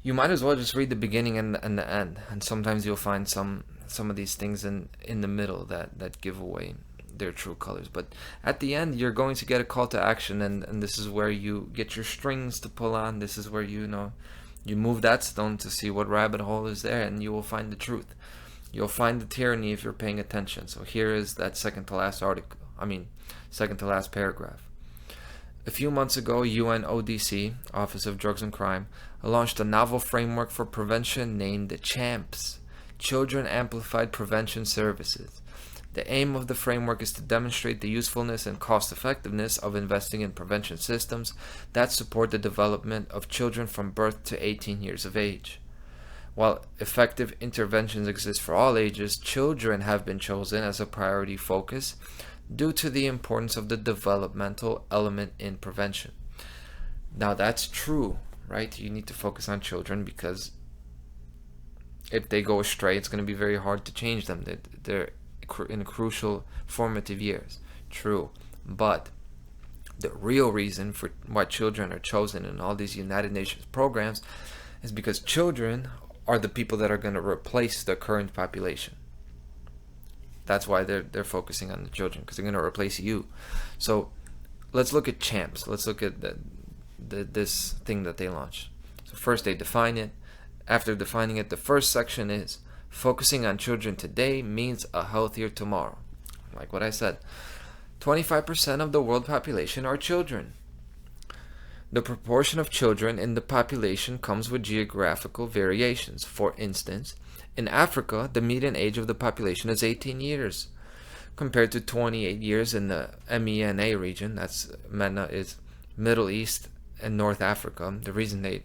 you might as well just read the beginning and the end. And sometimes you'll find some of these things in the middle that give away their true colors. But at the end, you're going to get a call to action, and this is where you get your strings to pull on. This is where you move that stone to see what rabbit hole is there, and you will find the truth. You'll find the tyranny if you're paying attention. So here is that second to last paragraph. A few months ago, UNODC, Office of Drugs and Crime, launched a novel framework for prevention named CHAMPS, Children Amplified Prevention Services. The aim of the framework is to demonstrate the usefulness and cost-effectiveness of investing in prevention systems that support the development of children from birth to 18 years of age. While effective interventions exist for all ages, children have been chosen as a priority focus due to the importance of the developmental element in prevention. Now that's true, right? You need to focus on children because if they go astray, it's going to be very hard to change them. They're in crucial formative years. True. But the real reason for why children are chosen in all these United Nations programs is because children are the people that are going to replace the current population. That's why they're focusing on the children, because they're going to replace you. So let's look at CHAMPS. Let's look at this thing that they launched. So first they define it. After defining it, the first section is focusing on children today means a healthier tomorrow. Like what I said, 25% of the world population are children. The proportion of children in the population comes with geographical variations. For instance, in Africa, the median age of the population is 18 years, compared to 28 years in the MENA region. MENA is Middle East and North Africa. The reason they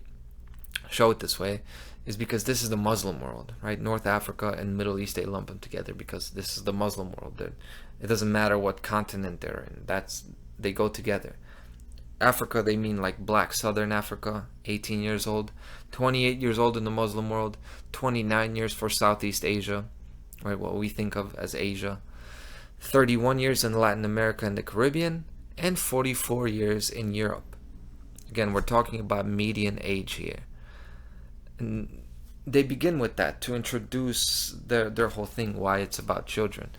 show it this way is because this is the Muslim world, right? North Africa and Middle East, they lump them together because this is the Muslim world. It doesn't matter what continent they're in. They go together. Africa, they mean like black Southern Africa, 18 years old, 28 years old in the Muslim world, 29 years for Southeast Asia, right, what we think of as Asia, 31 years in Latin America and the Caribbean, and 44 years in Europe. Again, we're talking about median age here. And they begin with that to introduce their whole thing, why it's about children.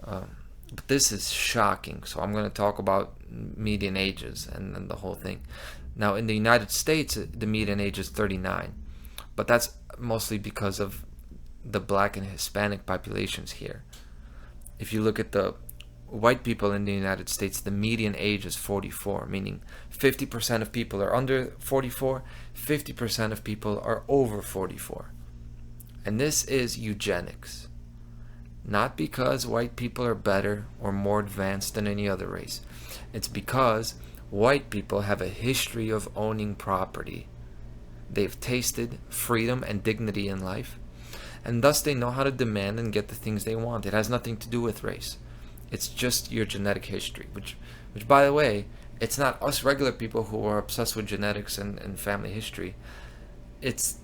But this is shocking, so I'm going to talk about median ages and the whole thing. Now, in the United States, the median age is 39, but that's mostly because of the black and Hispanic populations here. If you look at the white people in the United States, the median age is 44, meaning 50% of people are under 44, 50% of people are over 44. And this is eugenics. Not because white people are better or more advanced than any other race. It's because white people have a history of owning property. They've tasted freedom and dignity in life, and thus they know how to demand and get the things they want. It has nothing to do with race. It's just your genetic history, which by the way, it's not us regular people who are obsessed with genetics and family history. It's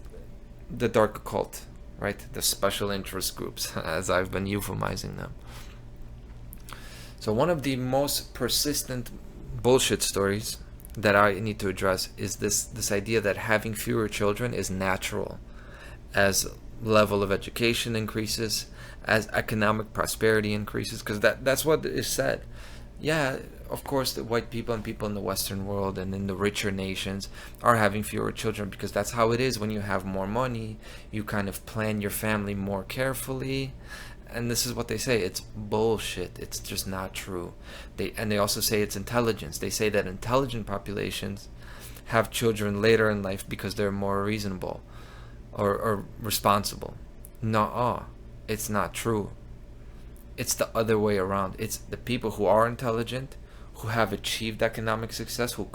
the dark occult, right? The special interest groups, as I've been euphemizing them. So one of the most persistent bullshit stories that I need to address is this idea that having fewer children is natural as level of education increases, as economic prosperity increases, because that's what is said. Yeah, of course, the white people and people in the Western world and in the richer nations are having fewer children because that's how it is when you have more money. You kind of plan your family more carefully. And this is what they say. It's bullshit. It's just not true. They also say it's intelligence. They say that intelligent populations have children later in life because they're more reasonable or responsible. Nuh-uh. It's not true. It's the other way around. It's the people who are intelligent, who have achieved economic success, who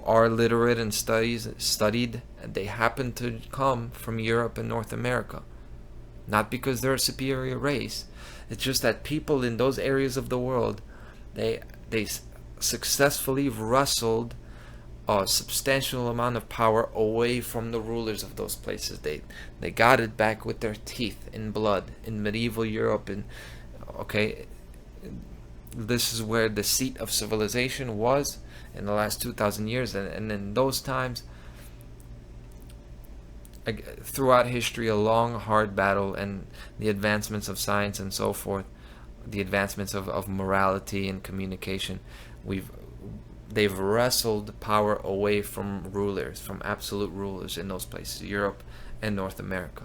are literate and studied, and they happen to come from Europe and North America. Not because they're a superior race. It's just that people in those areas of the world, they successfully wrestled a substantial amount of power away from the rulers of those places. They got it back with their teeth in blood in medieval Europe. And okay, this is where the seat of civilization was in the last 2,000 years, and in those times, throughout history, a long, hard battle, and the advancements of science and so forth, the advancements of morality and communication, they've wrestled power away from rulers, from absolute rulers in those places, Europe and North America.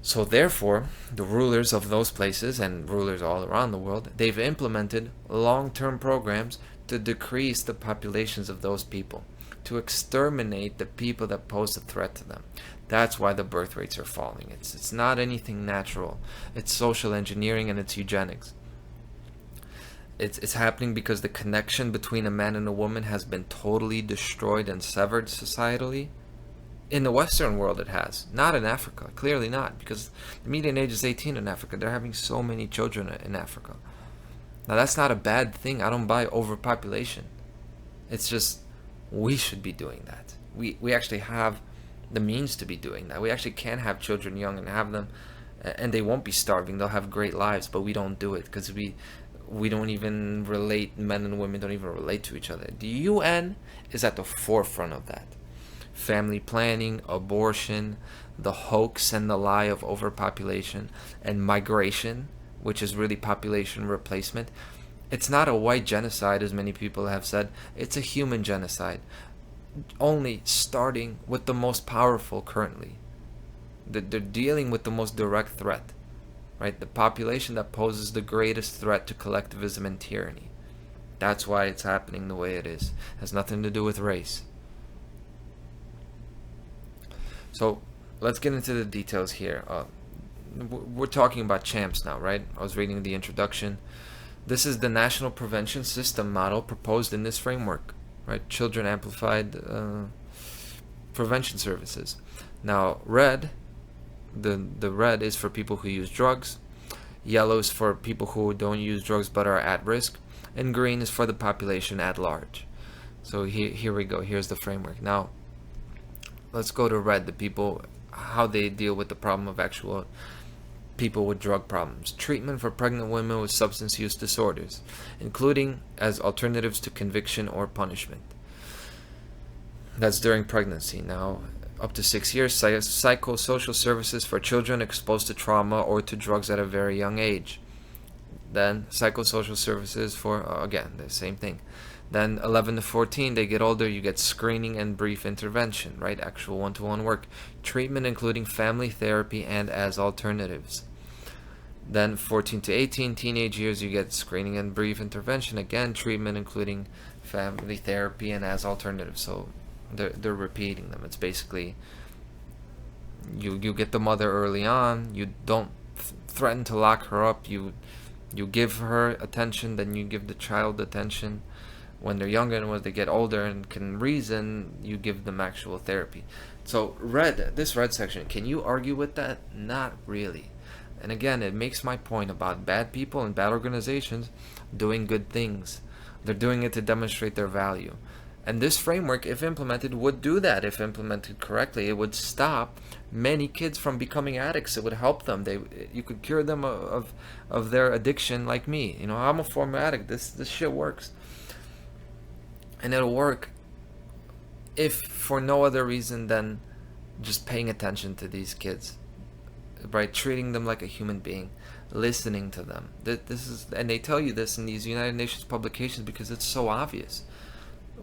So therefore, the rulers of those places and rulers all around the world, they've implemented long-term programs to decrease the populations of those people, to exterminate the people that pose a threat to them. That's why the birth rates are falling. It's not anything natural. It's social engineering and it's eugenics. It's happening because the connection between a man and a woman has been totally destroyed and severed societally. In the Western world it has. Not in Africa. Clearly not. Because the median age is 18 in Africa. They're having so many children in Africa. Now that's not a bad thing. I don't buy overpopulation. It's just we should be doing that. We actually have the means to be doing that. We actually can have children young and have them, and they won't be starving. They'll have great lives, but we don't do it because we don't even relate. Men and women don't even relate to each other. The UN is at the forefront of that. Family planning, abortion, the hoax and the lie of overpopulation, and migration, which is really population replacement. It's not a white genocide, as many people have said. It's a human genocide, only starting with the most powerful currently. They're dealing with the most direct threat, right? The population that poses the greatest threat to collectivism and tyranny. That's why it's happening the way it is. It has nothing to do with race. So let's get into the details here. We're talking about CHAMPS now, right? I was reading the introduction. This is the National Prevention System model proposed in this framework, right? Children Amplified Prevention Services. Now, red, the red is for people who use drugs. Yellow is for people who don't use drugs but are at risk. And green is for the population at large. So here we go. Here's the framework. Now, let's go to red, the people, how they deal with the problem of actual people with drug problems. Treatment for pregnant women with substance use disorders, including as alternatives to conviction or punishment. That's during pregnancy. Now, up to 6 years, psychosocial services for children exposed to trauma or to drugs at a very young age. Then psychosocial services for, again, the same thing. Then 11 to 14, they get older, you get screening and brief intervention, right? Actual one-to-one work. Treatment including family therapy and as alternatives. Then 14 to 18, teenage years, you get screening and brief intervention. Again, treatment including family therapy and as alternatives. So they're repeating them. It's basically you get the mother early on, you don't threaten to lock her up, you give her attention, then you give the child attention. When they're younger and when they get older and can reason, you give them actual therapy. So this red section, can you argue with that? Not really. And again, it makes my point about bad people and bad organizations doing good things. They're doing it to demonstrate their value. And this framework, if implemented, would do that. If implemented correctly, it would stop many kids from becoming addicts. It would help them. You could cure them of their addiction like me. You know, I'm a former addict. This shit works. And it'll work if for no other reason than just paying attention to these kids. right? Treating them like a human being, listening to them. This is, and they tell you this in these United Nations publications because it's so obvious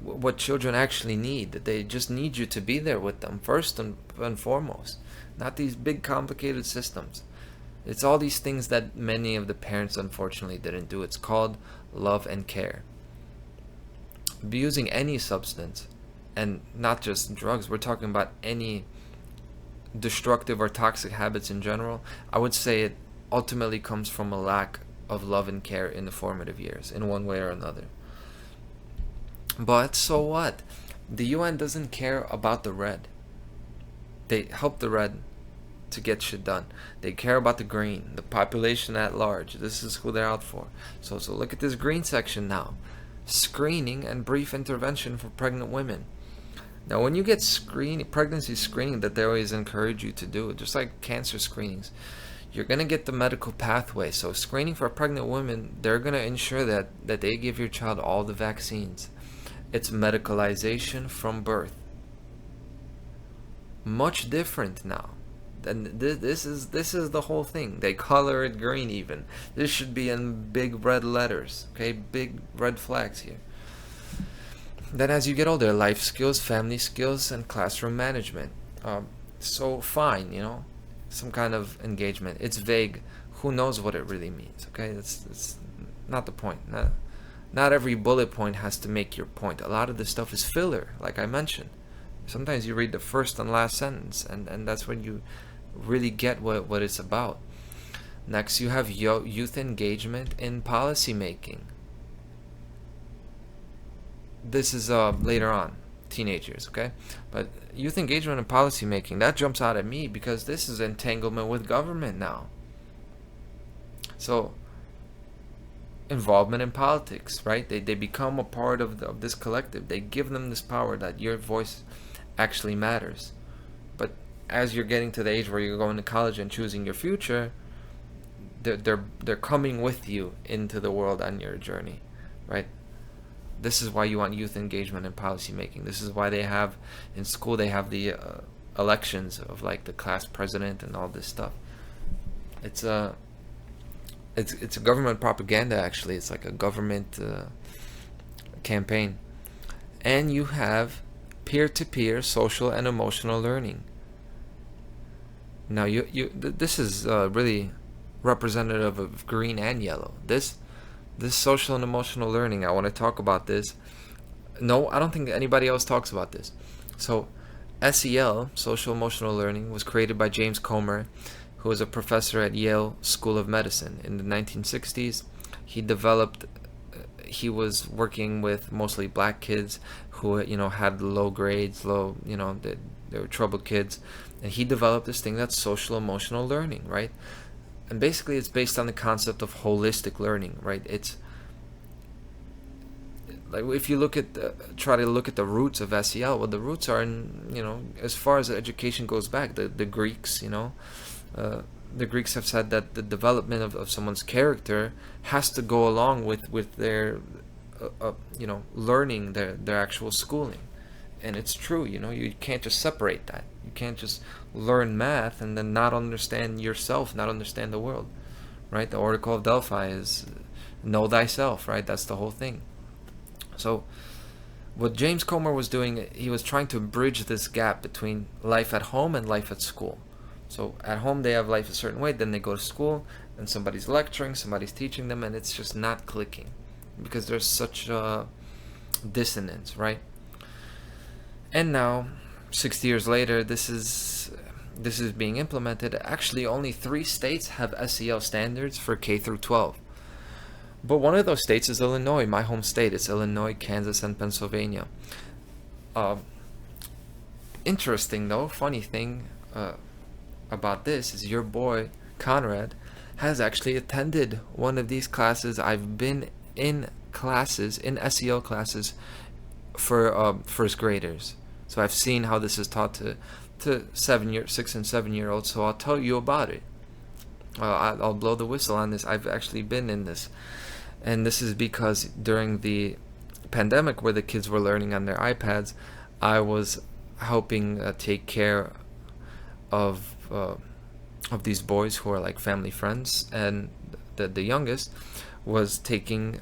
what children actually need. That they just need you to be there with them first and foremost, not these big complicated systems. It's all these things that many of the parents unfortunately didn't do. It's called love and care. Abusing any substance, and not just drugs, we're talking about any destructive or toxic habits in general, I would say it ultimately comes from a lack of love and care in the formative years, in one way or another. But so what? The UN doesn't care about the red. They help the red to get shit done. They care about the green, the population at large. This is who they're out for. So look at this green section now. Screening and brief intervention for pregnant women. Now, when you get pregnancy screening that they always encourage you to do, just like cancer screenings, you're going to get the medical pathway. So screening for pregnant women, they're going to ensure that they give your child all the vaccines. It's medicalization from birth. Much different now. And this is the whole thing. They color it green even. This should be in big red letters. Okay, big red flags here. Then as you get older, life skills, family skills, and classroom management. So fine, some kind of engagement. It's vague. Who knows what it really means? Okay, that's not the point. Not every bullet point has to make your point. A lot of this stuff is filler, like I mentioned. Sometimes you read the first and last sentence, and that's when you really get what it's about. Next, you have youth engagement in policy making. This is later on, teenage years, okay? But youth engagement in policy making, that jumps out at me because this is entanglement with government now. So, involvement in politics, right? They become a part of this collective. They give them this power that your voice actually matters. But as you're getting to the age where you're going to college and choosing your future, they're coming with you into the world on your journey, right? This is why you want youth engagement in policy making. This is why they have in school the elections of like the class president and all this stuff. It's a government propaganda, actually. It's like a government campaign. And you have peer-to-peer social and emotional learning. Now this is really representative of green and yellow. This social and emotional learning, I want to talk about this. No, I don't think anybody else talks about this. So SEL, social emotional learning, was created by James Comer, who was a professor at Yale School of Medicine in the 1960s. He was working with mostly black kids who, had low grades, they were troubled kids. And he developed this thing that's social emotional learning, right? And basically it's based on the concept of holistic learning, right? It's like if you try to look at the roots of SEL, well, the roots are in, as far as education goes back, the Greeks, the Greeks have said that the development of someone's character has to go along with their, learning their actual schooling. And it's true, you can't just separate that. You can't just learn math and then not understand yourself, not understand the world, right? The Oracle of Delphi is know thyself, right? That's the whole thing. So what James Comer was doing, he was trying to bridge this gap between life at home and life at school. So at home they have life a certain way, then they go to school and somebody's lecturing, somebody's teaching them, and it's just not clicking because there's such a dissonance, right? And now, 60 years later, this is being implemented. Actually, only 3 states have SEL standards for K through 12. But one of those states is Illinois, my home state. It's Illinois, Kansas, and Pennsylvania. Interesting though, funny thing about this is your boy Conrad has actually attended one of these classes. I've been in SEL classes for first graders. So I've seen how this is taught to 6 and 7 year olds. So I'll tell you about it. I'll blow the whistle on this. I've actually been in this, and this is because during the pandemic, where the kids were learning on their iPads, I was helping take care of of these boys who are like family friends, and the youngest was taking,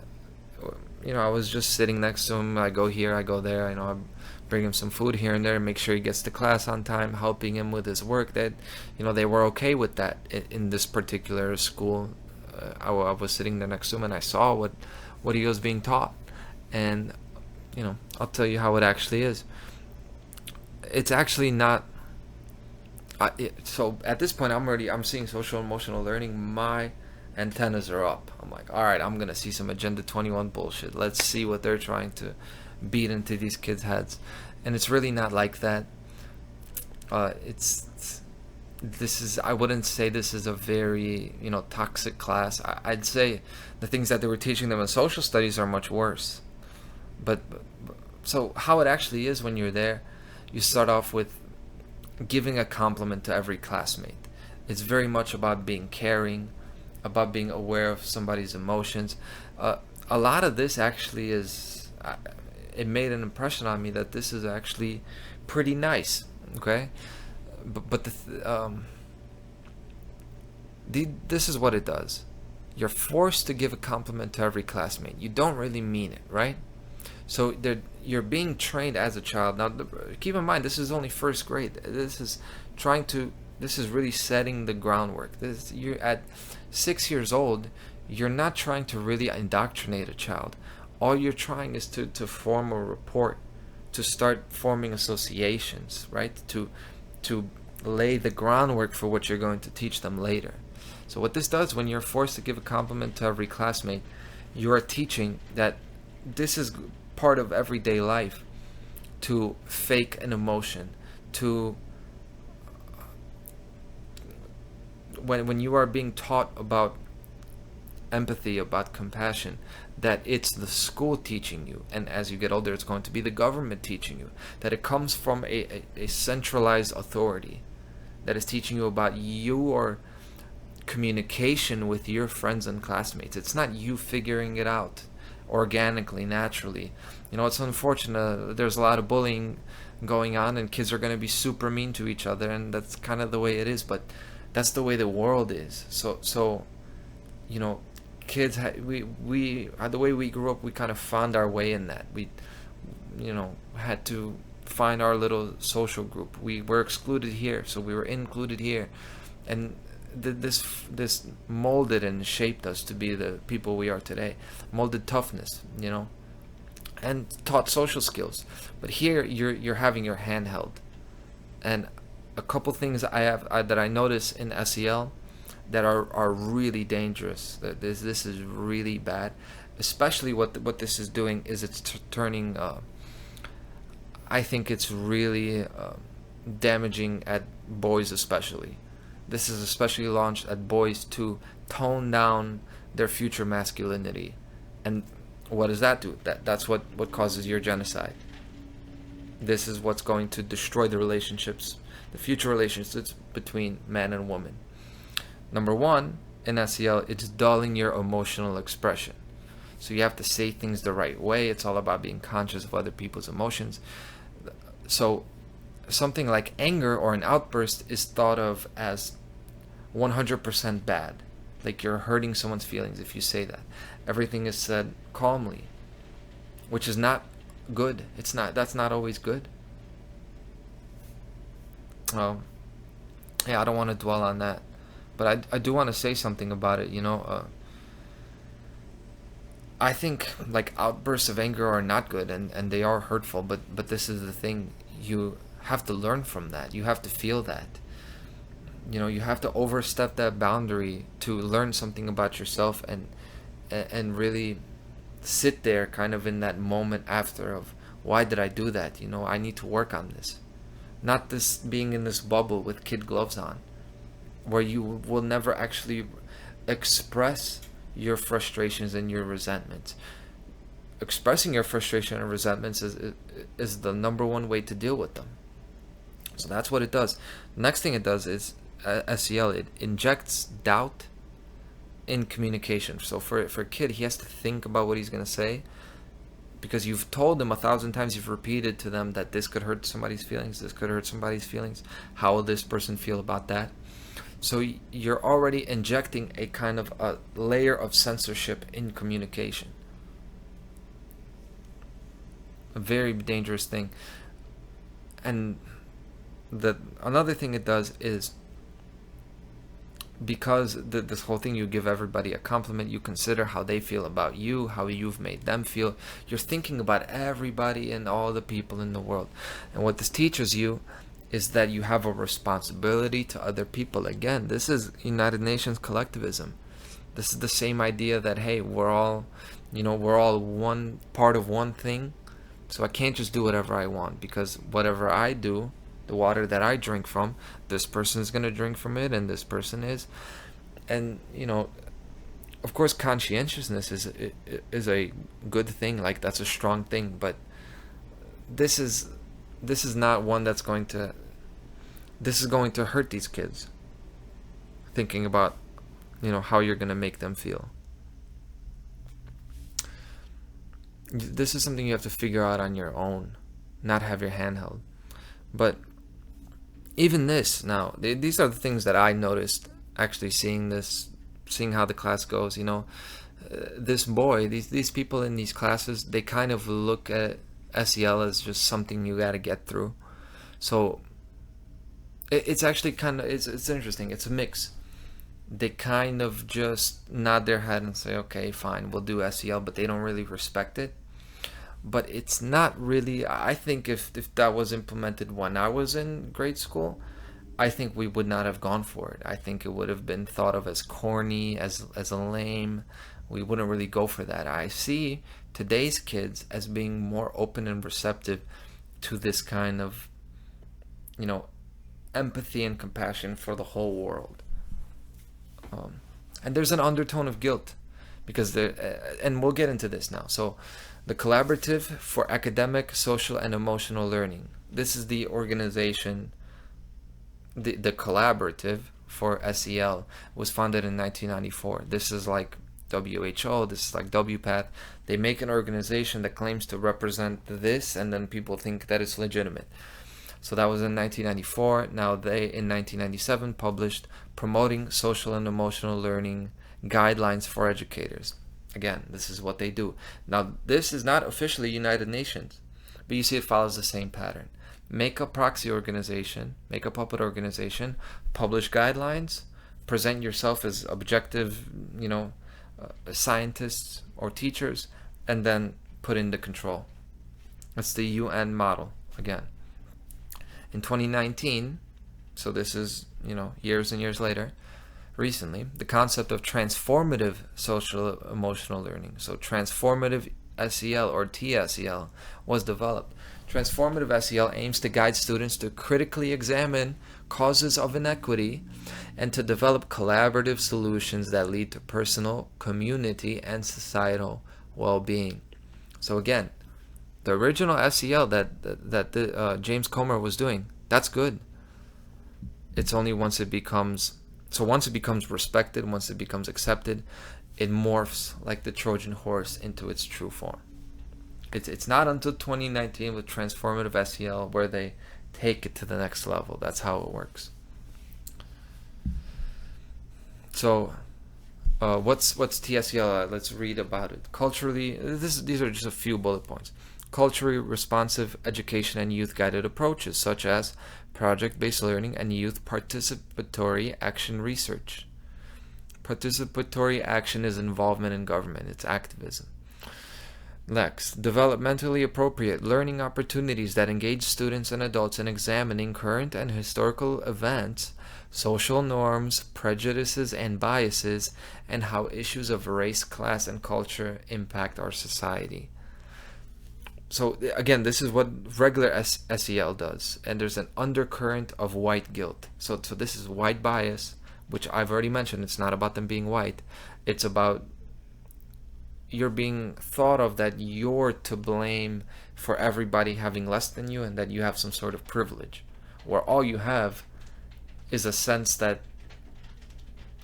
I was just sitting next to him. I go here, I go there. I bring him some food here and there, make sure he gets to class on time, helping him with his work. That, they were okay with that in this particular school. I was sitting there next to him, and I saw what he was being taught, and I'll tell you how it actually is. It's actually not. So at this point, I'm seeing social emotional learning. My antennas are up. I'm like, all right, I'm gonna see some Agenda 21 bullshit. Let's see what they're trying to beat into these kids' heads, and it's really not like that. I wouldn't say this is a very toxic class. I'd say the things that they were teaching them in social studies are much worse. But so how it actually is when you're there, you start off with giving a compliment to every classmate. It's very much about being caring, about being aware of somebody's emotions. A lot of this actually it made an impression on me that this is actually pretty nice. Okay, but this is what it does. You're forced to give a compliment to every classmate. You don't really mean it, right? So you're being trained as a child. Now, keep in mind, this is only first grade. This is really setting the groundwork. You're at 6 years old. You're not trying to really indoctrinate a child. All you're trying is to form a rapport, to start forming associations, right? To lay the groundwork for what you're going to teach them later. So what this does, when you're forced to give a compliment to every classmate, you are teaching that this is part of everyday life, to fake an emotion, to when you are being taught about empathy, about compassion, that it's the school teaching you, and as you get older it's going to be the government teaching you, that it comes from a centralized authority that is teaching you about your communication with your friends and classmates. It's not you figuring it out organically, naturally. It's unfortunate. There's a lot of bullying going on, and kids are going to be super mean to each other, and that's kind of the way it is. But that's the way the world is. So kids, the way we grew up, we kind of found our way in that. We, had to find our little social group. We were excluded here, so we were included here, and this molded and shaped us to be the people we are today. Molded toughness, and taught social skills. But here you're having your hand held, and a couple things that I notice in SEL that are really dangerous. That this is really bad. Especially what this is doing is it's turning. I think it's really damaging at boys especially. This is especially launched at boys to tone down their future masculinity. And what does that do? That's what causes your genocide. This is what's going to destroy the relationships, the future relationships between man and woman. Number one, in SEL, it's dulling your emotional expression. So you have to say things the right way. It's all about being conscious of other people's emotions. So something like anger or an outburst is thought of as 100% bad. Like you're hurting someone's feelings if you say that. Everything is said calmly, which is not good. That's not always good. Yeah, I don't want to dwell on that, but I do want to say something about it. I think like outbursts of anger are not good, and they are hurtful, but this is the thing. You have to learn from that. You have to feel that. You have to overstep that boundary to learn something about yourself, and really sit there kind of in that moment after of, why did I do that? I need to work on this. Not this being in this bubble with kid gloves on, where you will never actually express your frustrations and your resentments. Expressing your frustration and resentments is the number one way to deal with them. So that's what it does. Next thing it does is SEL, it injects doubt in communication. So for a kid, he has to think about what he's going to say, because you've told them 1,000 times, you've repeated to them that this could hurt somebody's feelings, this could hurt somebody's feelings. How will this person feel about that? So you're already injecting a kind of a layer of censorship in communication. A very dangerous thing. And another thing it does is, because this whole thing, you give everybody a compliment, you consider how they feel about you, how you've made them feel. You're thinking about everybody and all the people in the world. And what this teaches you is that you have a responsibility to other people. Again, this is United Nations collectivism. This is the same idea that, hey, we're all one part of one thing. So I can't just do whatever I want, because whatever I do, the water that I drink from, this person is going to drink from it, and this person is. And, of course, conscientiousness is a good thing. Like, that's a strong thing. But this is not one that's going to... This is going to hurt these kids. Thinking about, how you're going to make them feel. This is something you have to figure out on your own, not have your hand held. But even this, now, these are the things that I noticed actually seeing how the class goes. This boy, these people in these classes, they kind of look at SEL as just something you got to get through. So it's actually it's interesting. It's a mix. They kind of just nod their head and say, okay, fine, we'll do SEL, but they don't really respect it. But it's not really... I think if that was implemented when I was in grade school, I think we would not have gone for it. I think it would have been thought of as corny, as a lame. We wouldn't really go for that. I see today's kids as being more open and receptive to this kind of, empathy and compassion for the whole world. And there's an undertone of guilt, because and we'll get into this now. So the Collaborative for Academic, Social, and Emotional Learning. This is the organization. The Collaborative for SEL was founded in 1994. This is like WHO, this is like WPATH. They make an organization that claims to represent this, and then people think that it's legitimate. So that was in 1994. Now they, in 1997, published Promoting Social and Emotional Learning Guidelines for Educators. Again, this is what they do. Now, this is not officially United Nations, but you see it follows the same pattern. Make a proxy organization, make a puppet organization, publish guidelines, present yourself as objective, scientists or teachers, and then put in the control. That's the UN model, again. In 2019, so this is, years and years later, recently, the concept of transformative social emotional learning, so transformative SEL or TSEL, was developed. Transformative SEL aims to guide students to critically examine causes of inequity and to develop collaborative solutions that lead to personal, community, and societal well-being. So again, the original SEL that James Comer was doing, that's good. It's only once it becomes respected, once it becomes accepted, it morphs like the Trojan horse into its true form. It's not until 2019 with transformative SEL where they take it to the next level. That's how it works. So, what's TSEL? Let's read about it. Culturally, these are just a few bullet points. Culturally responsive education and youth-guided approaches, such as project-based learning and youth participatory action research. Participatory action is involvement in government. It's activism. Next, developmentally appropriate learning opportunities that engage students and adults in examining current and historical events, social norms, prejudices, and biases, and how issues of race, class, and culture impact our society. So again, this is what regular SEL does, and there's an undercurrent of white guilt. So this is white bias, which I've already mentioned. It's not about them being white. It's about you're being thought of that you're to blame for everybody having less than you, and that you have some sort of privilege, where all you have is a sense that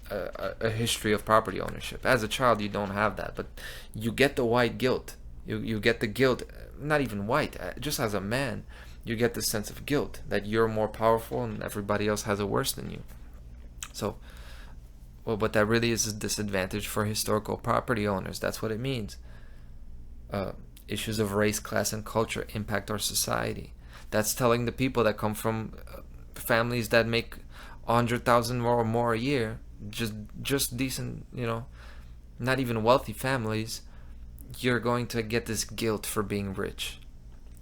a history of property ownership. As a child, you don't have that, but you get the white guilt. You get the guilt, not even white, just as a man, you get this sense of guilt that you're more powerful and everybody else has it worse than you. So, well, but that really is a disadvantage for historical property owners. That's what it means. Issues of race, class, and culture impact our society. That's telling the people that come from families that make 100,000 or more a year, just decent, not even wealthy families, you're going to get this guilt for being rich.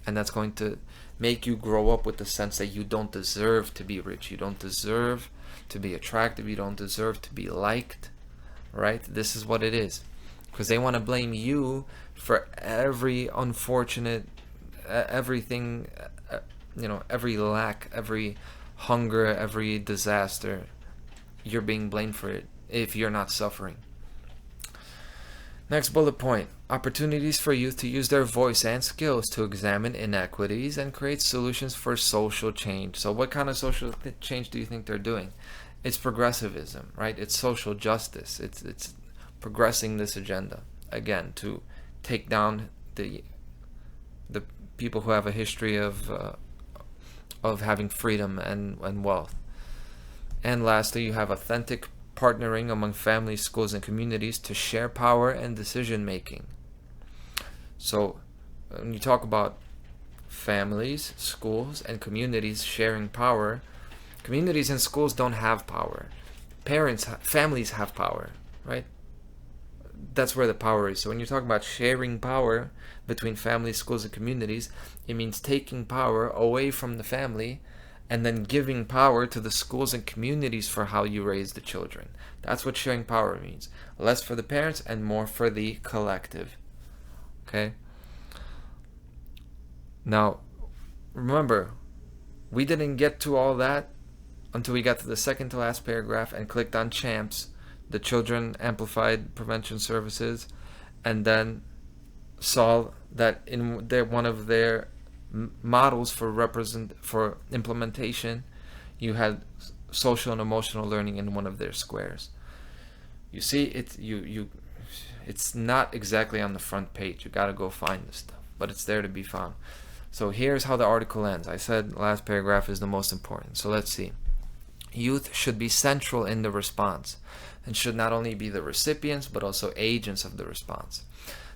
And that's going to make you grow up with the sense that you don't deserve to be rich. You don't deserve to be attractive. You don't deserve to be liked, right? This is what it is. Because they want to blame you for every unfortunate, everything, every lack, every hunger, every disaster. You're being blamed for it if you're not suffering. Next bullet point. Opportunities for youth to use their voice and skills to examine inequities and create solutions for social change. So what kind of social change do you think they're doing? It's progressivism, right? It's social justice. It's progressing this agenda, again, to take down the people who have a history of having freedom and wealth. And lastly, you have authentic partnering among families, schools, and communities to share power and decision making. So when you talk about families, schools, and communities sharing power, communities and schools don't have power. Families have power, right? That's where the power is. So when you talk about sharing power between families, schools, and communities, it means taking power away from the family and then giving power to the schools and communities for how you raise the children. That's what sharing power means. Less for the parents and more for the collective. Okay? Now, remember, we didn't get to all that until we got to the second to last paragraph and clicked on CHAMPS, the Children Amplified Prevention Services, and then saw that in one of their models for implementation, you had social and emotional learning in one of their squares. You see, it's not exactly on the front page. You got to go find this stuff, but it's there to be found. So here's how the article ends. I said the last paragraph is the most important. So let's see. Youth should be central in the response and should not only be the recipients but also agents of the response.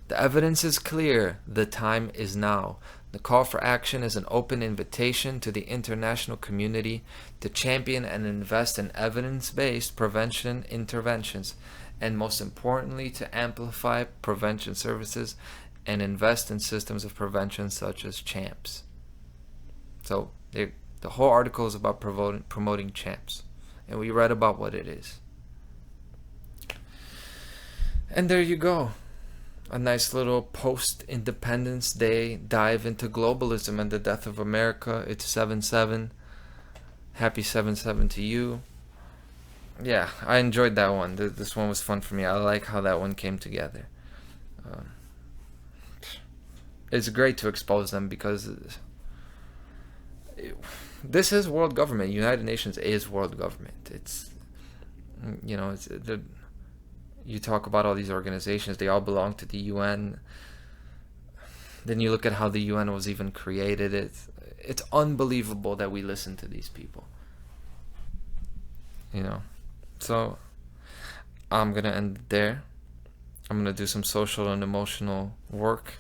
The evidence is clear. The time is now. The call for action is an open invitation to the international community to champion and invest in evidence-based prevention interventions, and most importantly, to amplify prevention services and invest in systems of prevention such as CHAMPS. So the whole article is about promoting CHAMPS, and we read about what it is. And there you go. A nice little post-Independence Day dive into globalism and the death of America. It's 7/7. Happy 7/7 to you. Yeah, I enjoyed that one. This one was fun for me. I like how that one came together. It's great to expose them because this is world government. United Nations is world government. You talk about all these organizations, they all belong to the UN. Then you look at how the UN was even created. It's unbelievable that we listen to these people. So I'm going to end it there. I'm going to do some social and emotional work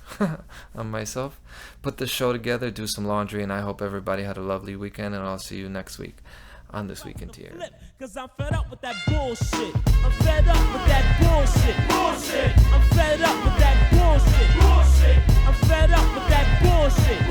on myself, put the show together, do some laundry, and I hope everybody had a lovely weekend, and I'll see you next week on This Week in TR. Cause I'm fed up with that bullshit. I'm fed up with that bullshit. I'm fed up with that bullshit. I'm fed up with that bullshit.